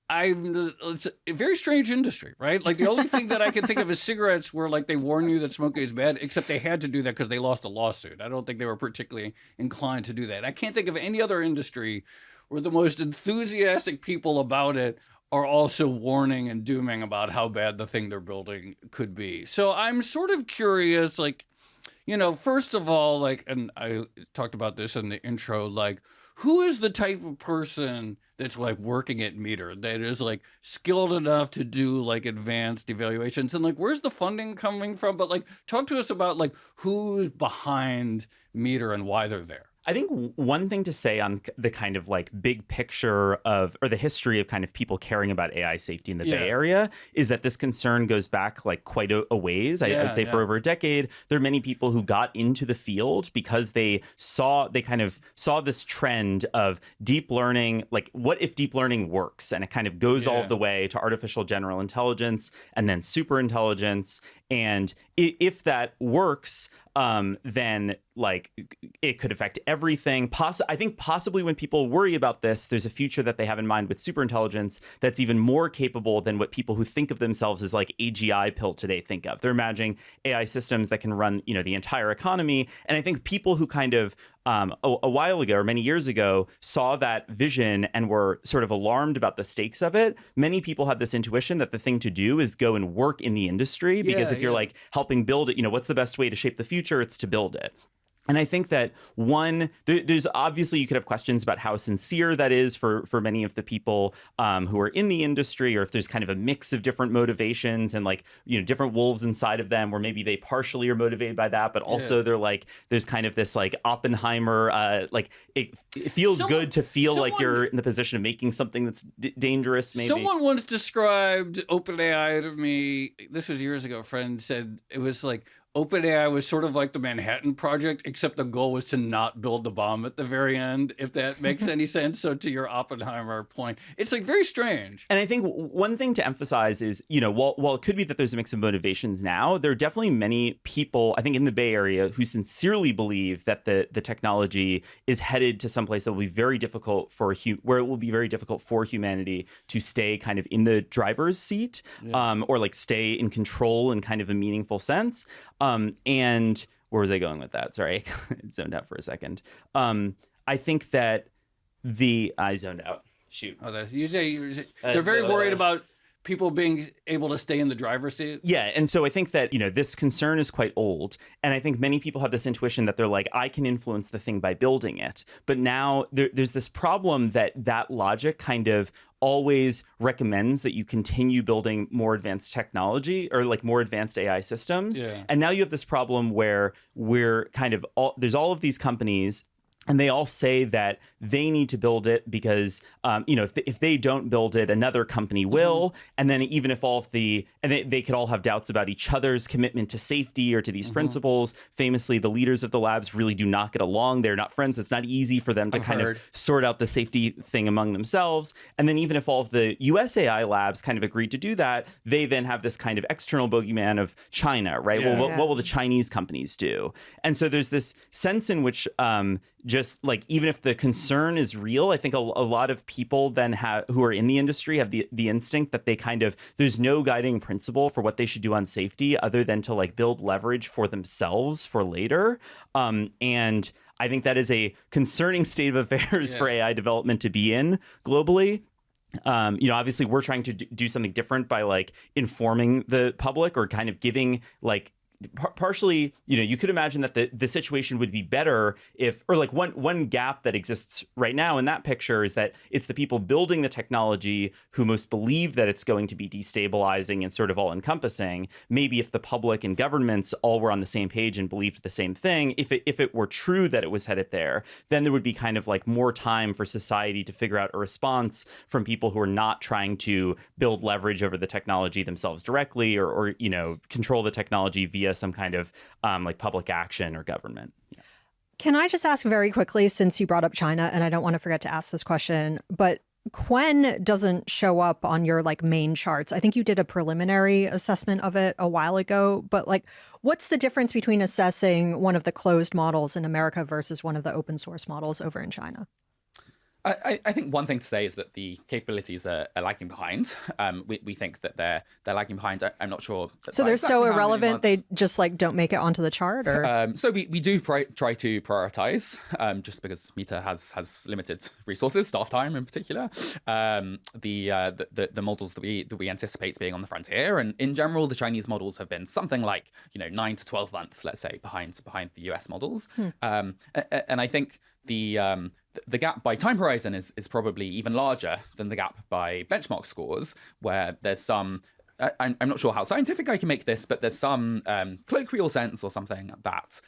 S2: it's a very strange industry, right? The only thing that I can think of is cigarettes, where they warn you that smoking is bad, except they had to do that because they lost a lawsuit. I don't think they were particularly inclined to do that. I can't think of any other industry where the most enthusiastic people about it are also warning and dooming about how bad the thing they're building could be. So I'm sort of curious, first of all, and I talked about this in the intro, who is the type of person that's working at METR that is skilled enough to do advanced evaluations, and where's the funding coming from? But talk to us about who's behind METR and why they're there.
S4: I think one thing to say on the kind of big picture of, or the history of kind of people caring about AI safety in the Bay Area is that this concern goes back quite a ways. I'd say for over a decade, there are many people who got into the field because they kind of saw this trend of deep learning. What if deep learning works? And it kind of goes all the way to artificial general intelligence and then super intelligence. And if that works, then it could affect everything. I think possibly when people worry about this, there's a future that they have in mind with superintelligence that's even more capable than what people who think of themselves as AGI pill today think of. They're imagining AI systems that can run, the entire economy. And I think people who kind of a while ago or many years ago saw that vision and were sort of alarmed about the stakes of it. Many people had this intuition that the thing to do is go and work in the industry, because if you're like helping build it, what's the best way to shape the future? It's to build it. And I think that there's obviously, you could have questions about how sincere that is for many of the people who are in the industry, or if there's kind of a mix of different motivations and different wolves inside of them, where maybe they partially are motivated by that, but also they're like, there's kind of this like Oppenheimer, it feels good to feel like you're in the position of making something that's dangerous. Maybe
S2: someone once described OpenAI to me. This was years ago. A friend said it was like, OpenAI was sort of like the Manhattan Project, except the goal was to not build the bomb at the very end, if that makes any sense. So to your Oppenheimer point, it's like very strange.
S4: And I think one thing to emphasize is, while it could be that there's a mix of motivations now, there are definitely many people, I think, in the Bay Area who sincerely believe that the technology is headed to someplace that will be very difficult where it will be very difficult for humanity to stay kind of in the driver's seat, or like stay in control in kind of a meaningful sense. And where was I going with that? Sorry, it zoned out for a second. I think that I zoned out. Shoot.
S2: Oh, you say they're very worried about people being able to stay in the driver's seat.
S4: Yeah. And so I think that, this concern is quite old. And I think many people have this intuition that they're like, I can influence the thing by building it. But now there's this problem that logic kind of always recommends that you continue building more advanced technology, or like more advanced AI systems. Yeah. And now you have this problem where we're kind of there's all of these companies, and they all say that they need to build it because, if they don't build it, another company will. And then even if they could all have doubts about each other's commitment to safety or to these principles. Famously, the leaders of the labs really do not get along. They're not friends. It's not easy for them to of sort out the safety thing among themselves. And then even if all of the US AI labs kind of agreed to do that, they then have this kind of external bogeyman of China, right? Yeah. Well, what will the Chinese companies do? And so there's this sense in which just like, even if the concern is real, I think a lot of people then who are in the industry have the instinct that they there's no guiding principle for what they should do on safety other than to like build leverage for themselves for later. And I think that is a concerning state of affairs for AI development to be in globally. Obviously we're trying to do something different by like informing the public, or kind of giving like partially, you could imagine that the situation would be better if, or like one gap that exists right now in that picture is that it's the people building the technology who most believe that it's going to be destabilizing and sort of all encompassing. Maybe if the public and governments all were on the same page and believed the same thing, if it were true that it was headed there, then there would be kind of like more time for society to figure out a response from people who are not trying to build leverage over the technology themselves directly, or control the technology via some kind of like public action or government. Yeah.
S3: Can I just ask very quickly, since you brought up China, and I don't want to forget to ask this question, but Quen doesn't show up on your like main charts. I think you did a preliminary assessment of it a while ago, but like, what's the difference between assessing one of the closed models in America versus one of the open source models over in China?
S1: I think one thing to say is that the capabilities are lagging behind. We think that they're lagging behind. I'm not sure.
S3: So they're so irrelevant they just like don't make it onto the chart, or
S1: so we do try to prioritize, just because METR has limited resources, staff time in particular. The models that we anticipate being on the frontier, and in general the Chinese models have been something like 9 to 12 months, let's say, behind the US models. And I think the gap by time horizon is probably even larger than the gap by benchmark scores, where there's some, I'm not sure how scientific I can make this, but there's some colloquial sense or something that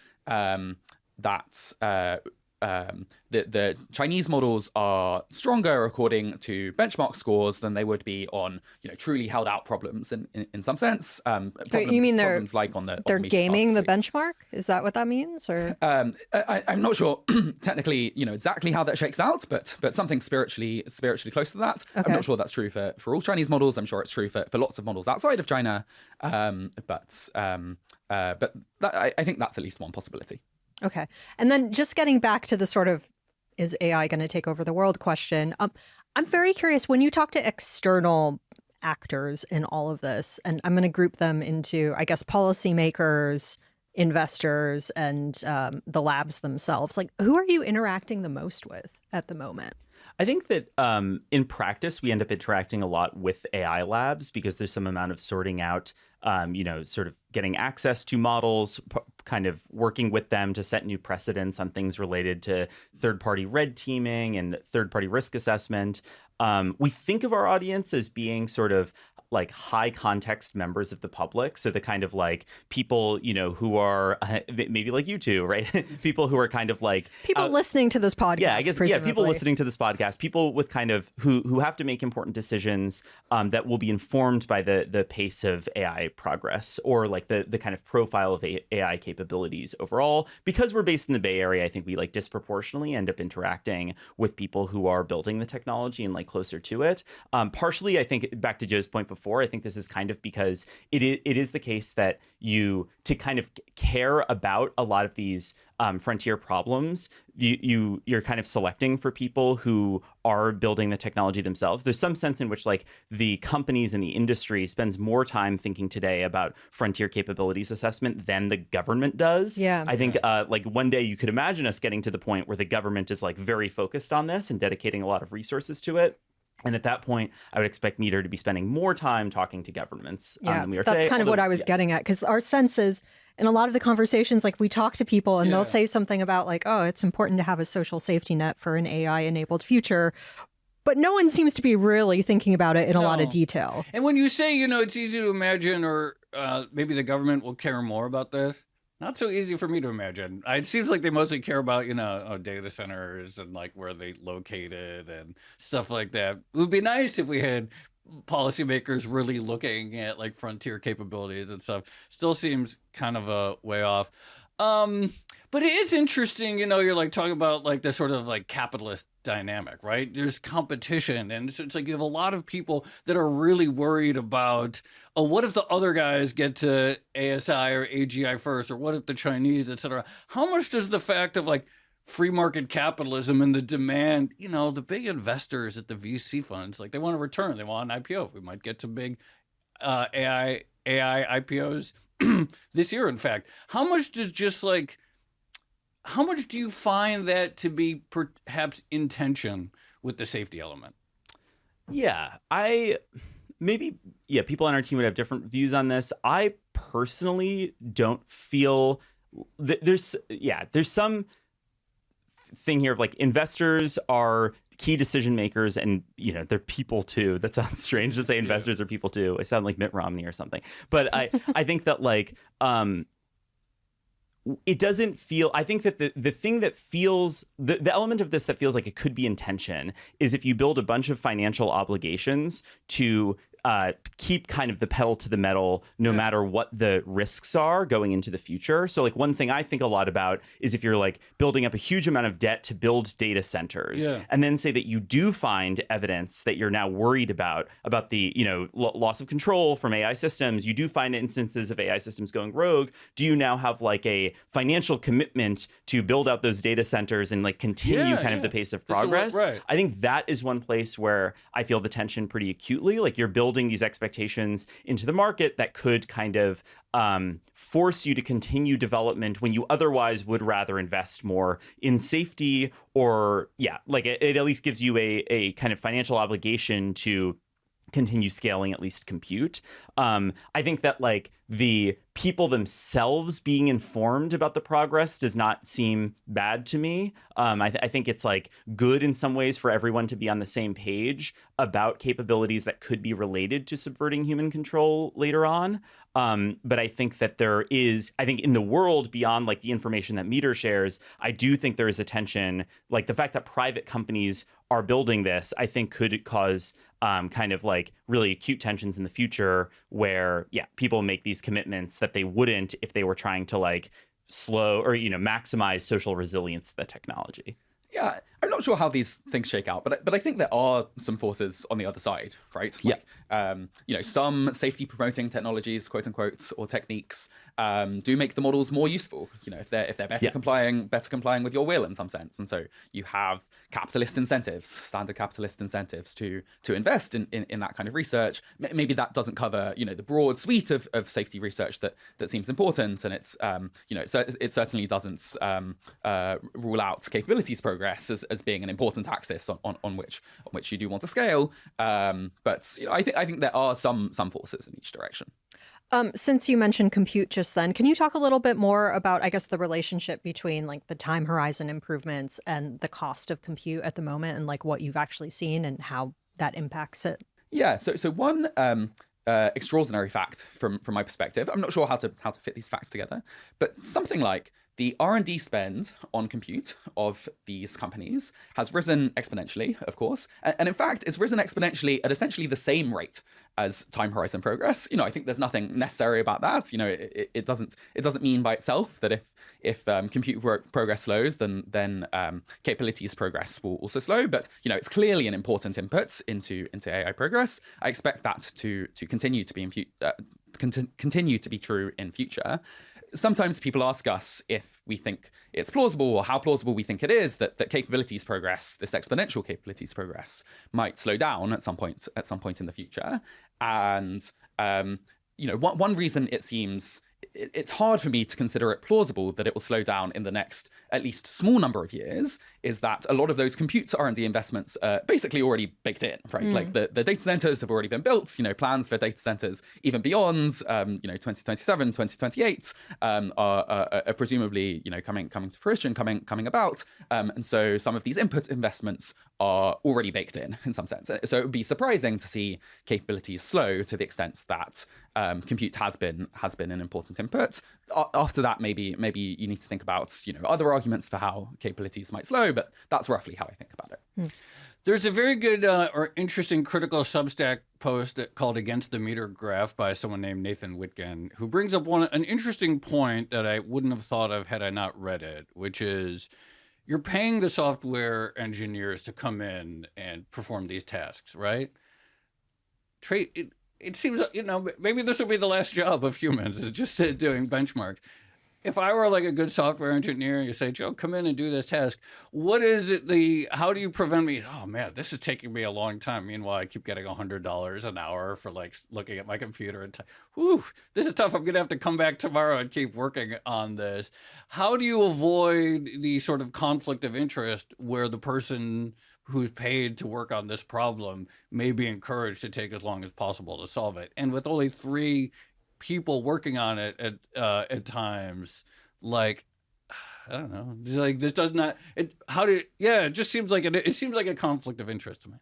S1: the Chinese models are stronger according to benchmark scores than they would be on truly held out problems in some sense.
S3: You mean they're
S1: like
S3: they're gaming the benchmark? Is that what that means? Or
S1: I'm not sure technically exactly how that shakes out, but something spiritually close to that. Okay. I'm not sure that's true for all Chinese models. I'm sure it's true for lots of models outside of China. But I think that's at least one possibility.
S3: Okay. And then just getting back to the sort of, is AI going to take over the world question? I'm very curious, when you talk to external actors in all of this, and I'm going to group them into, I guess, policymakers, investors and the labs themselves. Like, who are you interacting the most with at the moment?
S4: I think that in practice, we end up interacting a lot with AI labs because there's some amount of sorting out, sort of getting access to models, kind of working with them to set new precedents on things related to third-party red teaming and third-party risk assessment. We think of our audience as being sort of like high context members of the public. So the kind of like people, who are maybe like you two, right? People who are kind of like
S3: people listening to this podcast.
S4: Yeah, I guess,
S3: presumably.
S4: people listening to this podcast, people with kind of who have to make important decisions that will be informed by the pace of AI progress or like the kind of profile of AI capabilities overall. Because we're based in the Bay Area, I think we like disproportionately end up interacting with people who are building the technology and like closer to it. Partially, I think back to Joe's point before, I think this is kind of because it is the case that to kind of care about a lot of these frontier problems, you're kind of selecting for people who are building the technology themselves. There's some sense in which like the companies and the industry spends more time thinking today about frontier capabilities assessment than the government does.
S3: Yeah.
S4: I think like one day you could imagine us getting to the point where the government is like very focused on this and dedicating a lot of resources to it. And at that point, I would expect METR to be spending more time talking to governments than we are today.
S3: That's kind of what I was getting at, because our sense is in a lot of the conversations, like we talk to people and they'll say something about like, oh, it's important to have a social safety net for an AI-enabled future. But no one seems to be really thinking about it in a lot of detail.
S2: And when you say, it's easy to imagine or maybe the government will care more about this, not so easy for me to imagine. It seems like they mostly care about, data centers and like where they located and stuff like that. It would be nice if we had policymakers really looking at like frontier capabilities and stuff. Still seems kind of a way off. But it is interesting, you're like talking about like the sort of like capitalist dynamic, right? There's competition. And so it's like you have a lot of people that are really worried about, oh, what if the other guys get to ASI or AGI first? Or what if the Chinese, et cetera? How much does the fact of like free market capitalism and the demand, the big investors at the VC funds, like they want a return, they want an IPO. We might get some big AI IPOs this year, in fact. How much do you find that to be perhaps in tension with the safety element?
S4: Yeah, people on our team would have different views on this. I personally don't feel there's some thing here of like investors are key decision makers and they're people too. That sounds strange to say investors are people too. I sound like Mitt Romney or something. But I think that like it doesn't feel, I think that the thing that feels, the element of this that feels like it could be in tension is if you build a bunch of financial obligations to keep kind of the pedal to the metal no matter what the risks are going into the future. So like one thing I think a lot about is if you're like building up a huge amount of debt to build data centers and then say that you do find evidence that you're now worried about the, loss of control from AI systems, you do find instances of AI systems going rogue. Do you now have like a financial commitment to build out those data centers and like continue kind of the pace of progress?
S2: Right.
S4: I think that is one place where I feel the tension pretty acutely. Like you're building these expectations into the market that could kind of force you to continue development when you otherwise would rather invest more in safety or like it at least gives you a kind of financial obligation to continue scaling at least compute. I think that like the people themselves being informed about the progress does not seem bad to me. I think it's like good in some ways for everyone to be on the same page about capabilities that could be related to subverting human control later on. But I think that I think in the world beyond like the information that METR shares, I do think there is a tension, like the fact that private companies are building this, I think could cause kind of like really acute tensions in the future where, people make these commitments that they wouldn't if they were trying to like slow or, maximize social resilience to the technology.
S1: Yeah, I'm not sure how these things shake out, but I think there are some forces on the other side, right? Like, some safety promoting technologies, quote unquote, or techniques do make the models more useful. If they're better complying with your will in some sense, and so you have capitalist incentives, standard capitalist incentives to invest in that kind of research. Maybe that doesn't cover, the broad suite of safety research that seems important, and it's, it certainly doesn't rule out capabilities progress as being an important axis on which you do want to scale. But I think there are some forces in each direction.
S3: Since you mentioned compute just then, can you talk a little bit more about, I guess, the relationship between like the time horizon improvements and the cost of compute at the moment, and like what you've actually seen and how that impacts it?
S1: Yeah. So one extraordinary fact from my perspective, I'm not sure how to fit these facts together, but something like the R&D spend on compute of these companies has risen exponentially, of course, and in fact, it's risen exponentially at essentially the same rate as time horizon progress. I think there's nothing necessary about that. It doesn't mean by itself that if compute progress slows, then capabilities progress will also slow. But it's clearly an important input into AI progress. I expect that to continue to be continue to be true in future. Sometimes people ask us if we think it's plausible, or how plausible we think it is that capabilities progress, this exponential capabilities progress, might slow down at some point in the future. And one reason it seems it's hard for me to consider it plausible that it will slow down in the next at least small number of years is that a lot of those compute R&D investments are basically already baked in, right? Like the data centers have already been built, plans for data centers even beyond, 2027, 2028 are presumably, coming to fruition, coming about. And so some of these input investments are already baked in some sense. So it would be surprising to see capabilities slow to the extent that compute has been an important input. After that, maybe you need to think about other arguments for how capabilities might slow, but that's roughly how I think about it.
S2: There's a very good or interesting critical Substack post called Against the METR Graph by someone named Nathan Witgen, who brings up an interesting point that I wouldn't have thought of had I not read it, which is you're paying the software engineers to come in and perform these tasks, right? It seems, maybe this will be the last job of humans, is just doing benchmarks. If I were like a good software engineer, you say, Joe, come in and do this task. What is it, how do you prevent me? Oh man, this is taking me a long time. Meanwhile, I keep getting $100 an hour for like looking at my computer and whew, this is tough. I'm going to have to come back tomorrow and keep working on this. How do you avoid the sort of conflict of interest where the person who's paid to work on this problem may be encouraged to take as long as possible to solve it? And with only 3 people working on it at times, like, I don't know, it's like this does not. It just seems like it seems like a conflict of interest to me.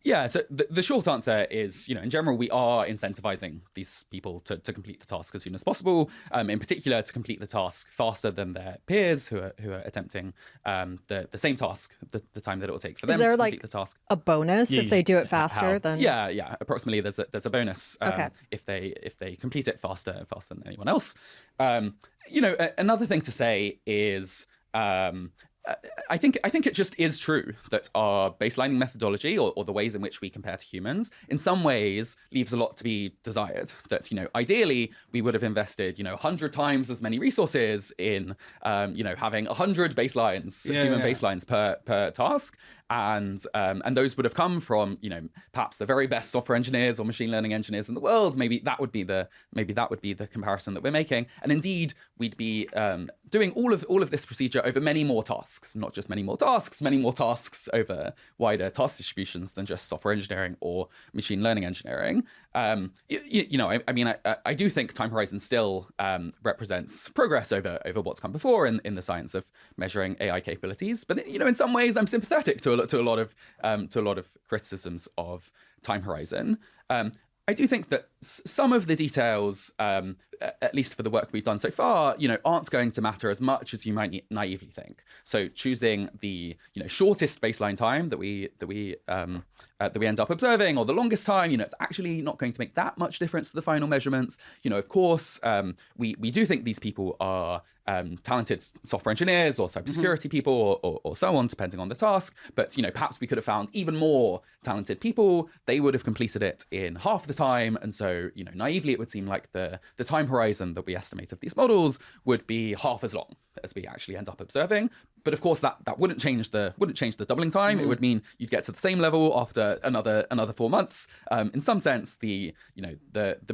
S1: Yeah, so the short answer is, in general, we are incentivizing these people to complete the task as soon as possible, in particular to complete the task faster than their peers who are attempting the same task, the time that it will take for them to complete the task.
S3: A bonus if they do it faster than?
S1: Yeah. Approximately, there's a bonus if they complete it faster than anyone else. Another thing to say is, I think it just is true that our baselining methodology or the ways in which we compare to humans in some ways leaves a lot to be desired. That, ideally we would have invested, 100 times as many resources in, having 100 baselines, human baselines per task. And those would have come from, perhaps the very best software engineers or machine learning engineers in the world. Maybe that would be the comparison that we're making. And indeed, we'd be doing all of this procedure over many more tasks, not just many more tasks over wider task distributions than just software engineering or machine learning engineering. I do think time horizon still represents progress over what's come before in the science of measuring AI capabilities. But in some ways, I'm sympathetic to a lot of criticisms of time horizon. I do think that some of the details, at least for the work we've done so far, aren't going to matter as much as you might naively think. So choosing the shortest baseline time that we end up observing, or the longest time, it's actually not going to make that much difference to the final measurements. Of course, we do think these people are talented software engineers or cybersecurity people or so on, depending on the task. But perhaps we could have found even more talented people. They would have completed it in half the time, and so naively it would seem like the time time horizon that we estimate of these models would be half as long as we actually end up observing. But of course, that wouldn't change the doubling time. It would mean you'd get to the same level after another 4 months. In some sense, the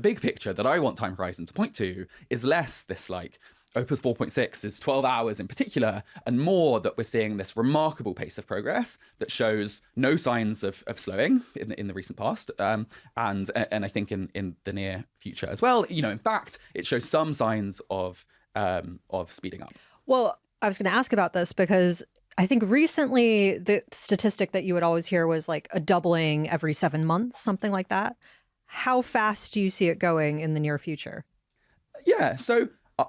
S1: big picture that I want time horizon to point to is less this like Opus 4.6 is 12 hours in particular, and more that we're seeing this remarkable pace of progress that shows no signs of slowing in the recent past, and I think in the near future as well. In fact, it shows some signs of speeding up.
S3: Well, I was going to ask about this because I think recently the statistic that you would always hear was like a doubling every 7 months, something like that. How fast do you see it going in the near future?
S1: Yeah, so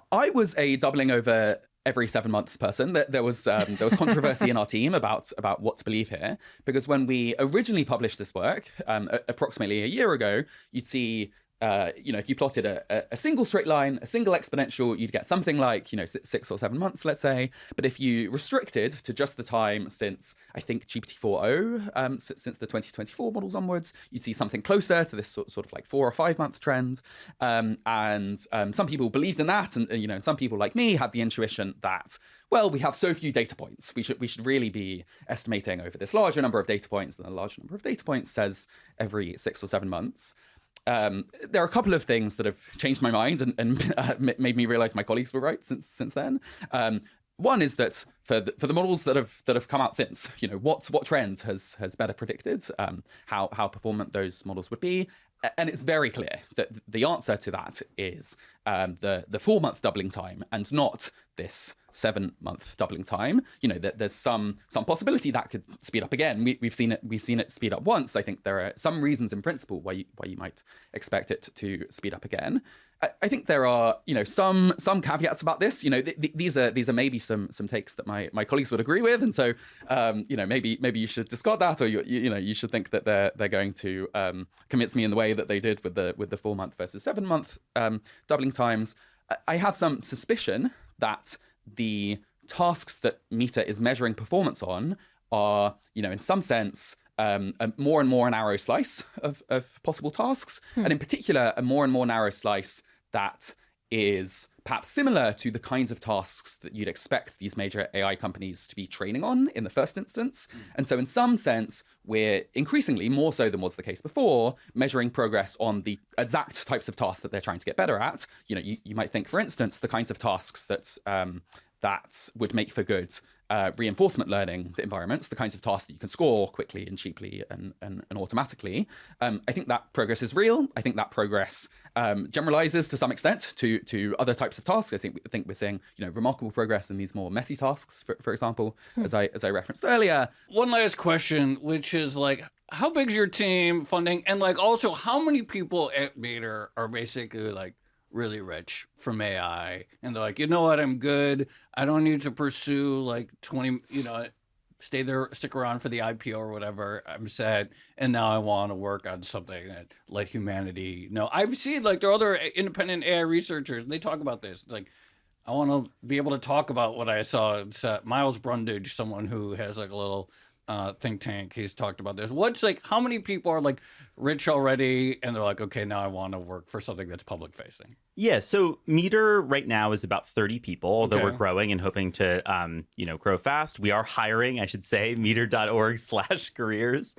S1: I was a doubling over every 7 months person. There was controversy in our team about what to believe here, because when we originally published this work approximately a year ago, you'd see if you plotted a single straight line, a single exponential, you'd get something like 6 or 7 months, let's say. But if you restricted to just the time since I think GPT-4o, since the 2024 models onwards, you'd see something closer to this sort of like 4 or 5 month trend. And some people believed in that, and some people like me had the intuition that, well, we have so few data points, we should really be estimating over this larger number of data points, and a larger number of data points says every 6 or 7 months. There are a couple of things that have changed my mind and made me realize my colleagues were right since then. One is that for the models that have come out since, what trend has better predicted how performant those models would be. And it's very clear that the answer to that is the 4 month doubling time, and not this 7 month doubling time. There's some possibility that could speed up again. We've seen it speed up once. I think there are some reasons in principle why you might expect it to speed up again. I think there are some caveats about this. These are maybe some takes that my colleagues would agree with, and so maybe you should discard that, or you should think that they're going to convince me in the way that they did with the 4 month versus 7 month doubling times. I have some suspicion that the tasks that METR is measuring performance on are, in some sense, more and more a narrow slice of possible tasks, and in particular, a more and more narrow slice that is perhaps similar to the kinds of tasks that you'd expect these major AI companies to be training on in the first instance. And so in some sense, we're increasingly, more so than was the case before, measuring progress on the exact types of tasks that they're trying to get better at. You might think, for instance, the kinds of tasks that would make for good reinforcement learning environments, the kinds of tasks that you can score quickly and cheaply and automatically. I think that progress is real. I think that progress generalizes to some extent to other types of tasks. I think we're seeing remarkable progress in these more messy tasks, for example, as I referenced earlier.
S2: One last question, which is like, how big is your team funding, and like also how many people at METR are basically like really rich from AI, and they're like, you know what, I'm good, I don't need to pursue like 20, stick around for the IPO or whatever, I'm set, and now I want to work on something that let humanity know. I've seen like there are other independent AI researchers, and they talk about this. It's like, I want to be able to talk about what I saw. It's Miles Brundage, someone who has like a little think tank, he's talked about this. What's like, how many people are like rich already and they're like, okay, now I want to work for something that's public facing?
S4: Yeah, so METR right now is about 30 people, although we're growing and hoping to grow fast. We are hiring, I should say, METR.org/careers.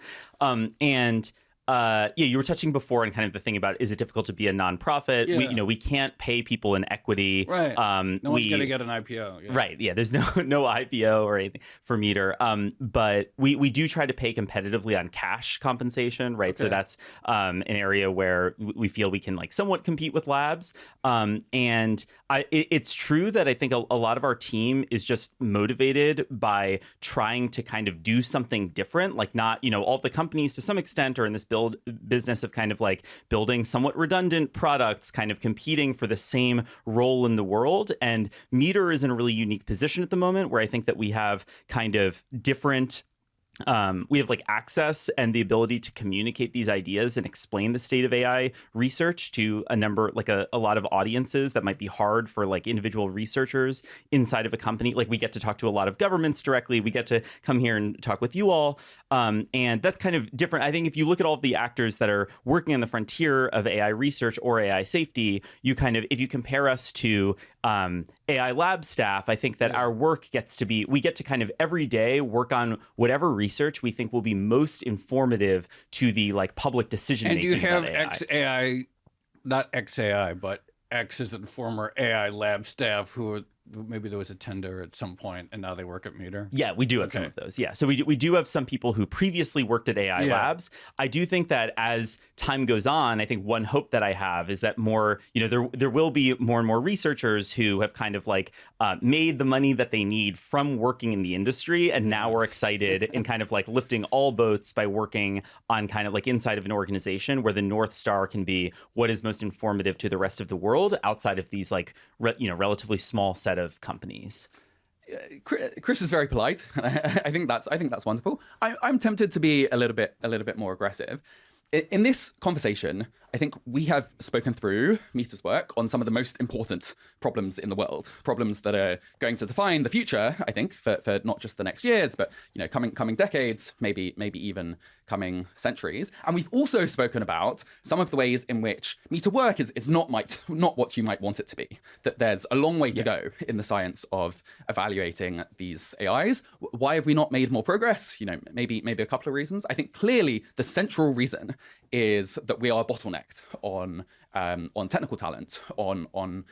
S4: You were touching before on kind of the thing about, is it difficult to be a nonprofit?
S2: Yeah.
S4: We can't pay people in equity.
S2: Right. No one's going to get an IPO. Yeah.
S4: Right. Yeah. There's no IPO or anything for METR. But we do try to pay competitively on cash compensation. Right. Okay. So that's an area where we feel we can like somewhat compete with labs. It's true that I think a lot of our team is just motivated by trying to kind of do something different, like not, all the companies to some extent are in this business of kind of like building somewhat redundant products, kind of competing for the same role in the world. And METR is in a really unique position at the moment where I think that we have kind of different we have like access and the ability to communicate these ideas and explain the state of AI research to a number, like a lot of audiences that might be hard for like individual researchers inside of a company. Like we get to talk to a lot of governments directly. We get to come here and talk with you all. And that's kind of different. I think if you look at all of the actors that are working on the frontier of AI research or AI safety, you kind of, if you compare us to AI lab staff, I think that our work we get to kind of every day work on whatever research we think will be most informative to the like public decision making.
S2: And you have XAI, not XAI, but X is the former AI lab staff who maybe there was a tender at some point and now they work at METR.
S4: Yeah, we do have some of those. Yeah, so we do have some people who previously worked at AI labs. I do think that as time goes on, I think one hope that I have is that more, there will be more and more researchers who have kind of like made the money that they need from working in the industry, and now we're excited in kind of like lifting all boats by working on kind of like inside of an organization where the North Star can be what is most informative to the rest of the world outside of these like relatively small set of companies.
S1: Chris is very polite. I think that's wonderful. I'm tempted to be a little bit more aggressive. In this conversation, I think we have spoken through METR's work on some of the most important problems in the world, problems that are going to define the future, I think, for not just the next years, but coming decades, maybe even coming centuries. And we've also spoken about some of the ways in which METR work is not what you might want it to be, that there's a long way to go in the science of evaluating these AIs. Why have we not made more progress? Maybe a couple of reasons. I think clearly the central reason is that we are bottlenecked on technical talent, on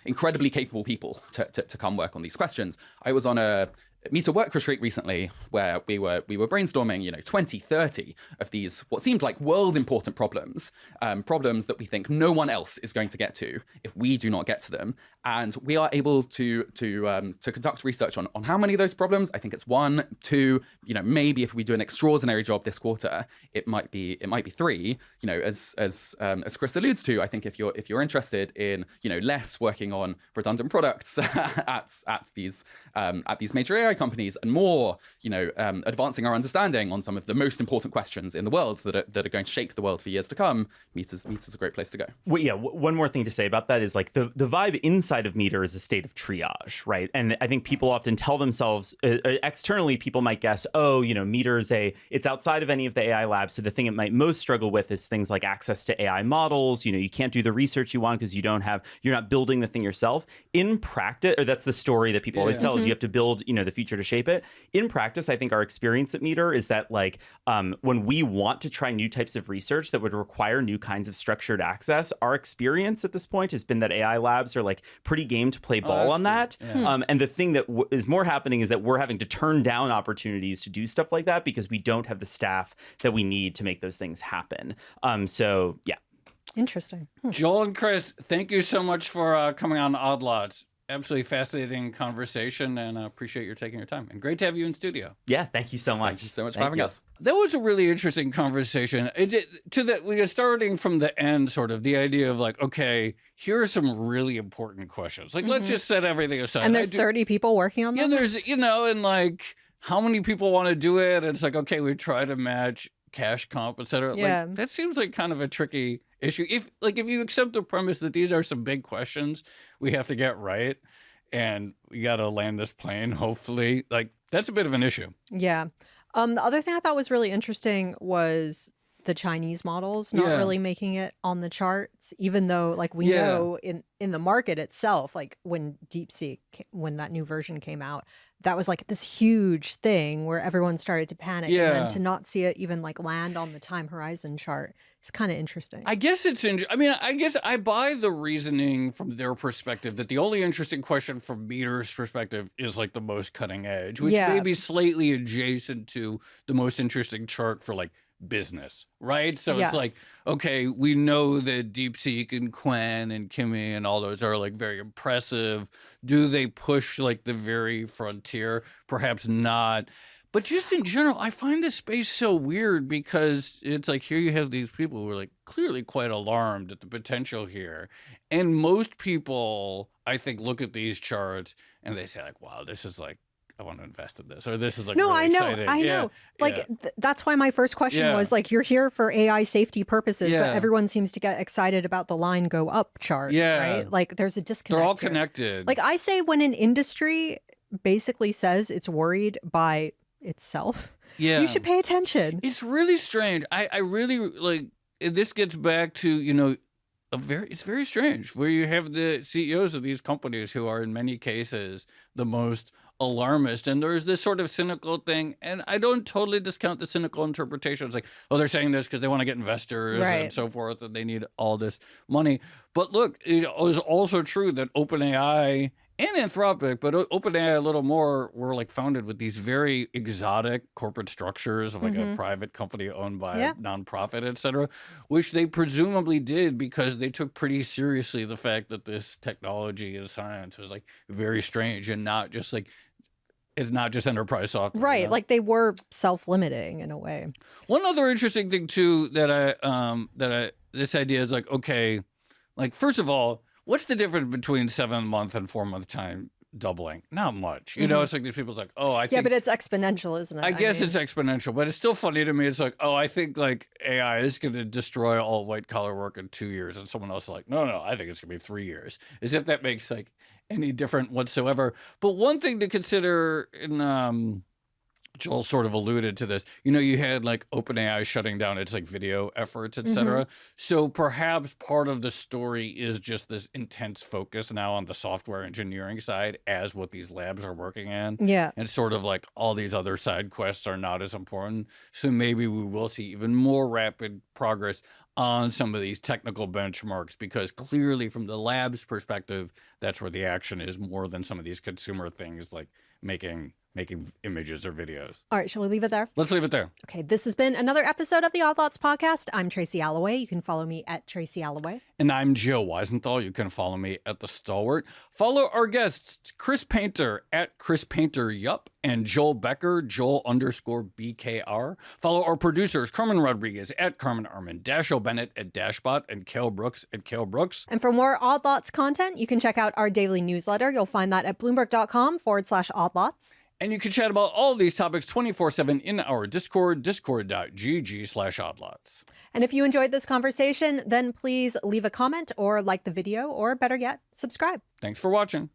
S1: incredibly capable people to come work on these questions. I was on a METR work retreat recently where we were brainstorming 20, 30 of these what seemed like world important problems that we think no one else is going to get to if we do not get to them, and we are able to conduct research on how many of those problems. I think it's 1, 2, maybe if we do an extraordinary job this quarter it might be 3. As Chris alludes to, I think if you're interested in less working on redundant products at these major AI companies and more advancing our understanding on some of the most important questions in the world that are going to shape the world for years to come, METR's a great place to go.
S4: Well, yeah, one more thing to say about that is like the vibe inside of METR is a state of triage, right? And I think people often tell themselves externally, people might guess, METR it's outside of any of the AI labs, so the thing it might most struggle with is things like access to AI models. You can't do the research you want because you're not building the thing yourself. In practice, or that's the story that people always tell is you have to build the future to shape it. In practice, I think our experience at METR is that like when we want to try new types of research that would require new kinds of structured access, our experience at this point has been that AI labs are like pretty game to play ball on that. Yeah. And the thing that is more happening is that we're having to turn down opportunities to do stuff like that because we don't have the staff that we need to make those things happen. So yeah.
S3: Interesting.
S2: Joel and Chris, thank you so much for coming on Odd Lots. Absolutely fascinating conversation, and I appreciate your taking your time. And great to have you in studio.
S4: Yeah, thank you so much.
S1: Thank you so much for having us.
S2: That was a really interesting conversation. We are starting from the end, sort of the idea of like, okay, here are some really important questions. Like, let's just set everything aside.
S3: And there's 30 people working on them?
S2: Yeah, there's, and like, how many people want to do it? And it's like, okay, we try to match cash comp, et cetera.
S3: Yeah.
S2: Like, that seems like kind of a tricky issue. If you accept the premise that these are some big questions we have to get right, and we got to land this plane, hopefully, like, that's a bit of an issue.
S3: Yeah. The other thing I thought was really interesting was the Chinese models not really making it on the charts, even though like we know in the market itself, like when DeepSeek, when that new version came out, that was like this huge thing where everyone started to panic. And then to not see it even like land on the time horizon chart is kind of interesting.
S2: I guess I guess I buy the reasoning from their perspective that the only interesting question from METR's perspective is like the most cutting edge, which may be slightly adjacent to the most interesting chart for like business, right? So it's like, okay, we know that DeepSeek and Quen and Kimi and all those are like very impressive. Do they push like the very frontier? Perhaps not. But just in general, I find this space so weird because it's like here you have these people who are like clearly quite alarmed at the potential here. And most people, I think, look at these charts and they say like, wow, this is like I want to invest in this, or this is like
S3: no,
S2: really
S3: I know,
S2: exciting.
S3: I know. Like that's why my first question was like, you're here for AI safety purposes, but everyone seems to get excited about the line go up chart, right? Like there's a disconnect.
S2: They're all
S3: here.
S2: connected.
S3: Like I say, when an industry basically says it's worried by itself, you should pay attention.
S2: It's really strange. I really like. This gets back to, you know, it's very strange where you have the CEOs of these companies who are in many cases the most alarmist, and there's this sort of cynical thing, and I don't totally discount the cynical interpretation. It's like, oh, they're saying this because they want to get investors and so forth, and they need all this money. But look, it is also true that OpenAI and Anthropic, but OpenAI a little more, were like founded with these very exotic corporate structures of like a private company owned by a nonprofit, et cetera, which they presumably did because they took pretty seriously the fact that this technology and science was like very strange and not just like, it's not just enterprise software.
S3: Right.
S2: You know?
S3: Like they were self-limiting in a way.
S2: One other interesting thing too that this idea is like, okay, like first of all, what's the difference between 7-month and 4-month time doubling? Not much. You know, it's like these people's like, oh, I think...
S3: Yeah, but it's exponential, isn't it?
S2: I guess it's exponential, but it's still funny to me. It's like, oh, I think like AI is going to destroy all white collar work in 2 years. And someone else is like, no, I think it's going to be 3 years. As if that makes like any different whatsoever. But one thing to consider in... Joel sort of alluded to this. You know, you had like OpenAI shutting down its like video efforts, et cetera. So perhaps part of the story is just this intense focus now on the software engineering side as what these labs are working in.
S3: Yeah.
S2: And sort of like all these other side quests are not as important. So maybe we will see even more rapid progress on some of these technical benchmarks, because clearly from the lab's perspective, that's where the action is more than some of these consumer things like making images or videos.
S3: All right, shall we leave it there?
S2: Let's leave it there.
S3: Okay, this has been another episode of the Odd Lots podcast. I'm Tracy Alloway. You can follow me at Tracy Alloway.
S2: And I'm Joe Weisenthal. You can follow me at The Stalwart. Follow our guests, Chris Painter at Chris Painter Yup, and Joel Becker, Joel_BKR. Follow our producers, Carmen Rodriguez at Carmen Armin, Dashiell Bennett at Dashbot, and Cale Brooks at Cale Brooks.
S3: And for more Odd Lots content, you can check out our daily newsletter. You'll find that at bloomberg.com/oddlots.
S2: And you can chat about all of these topics 24/7 in our Discord, discord.gg/oddlots.
S3: And if you enjoyed this conversation, then please leave a comment or like the video, or better yet, subscribe.
S2: Thanks for watching.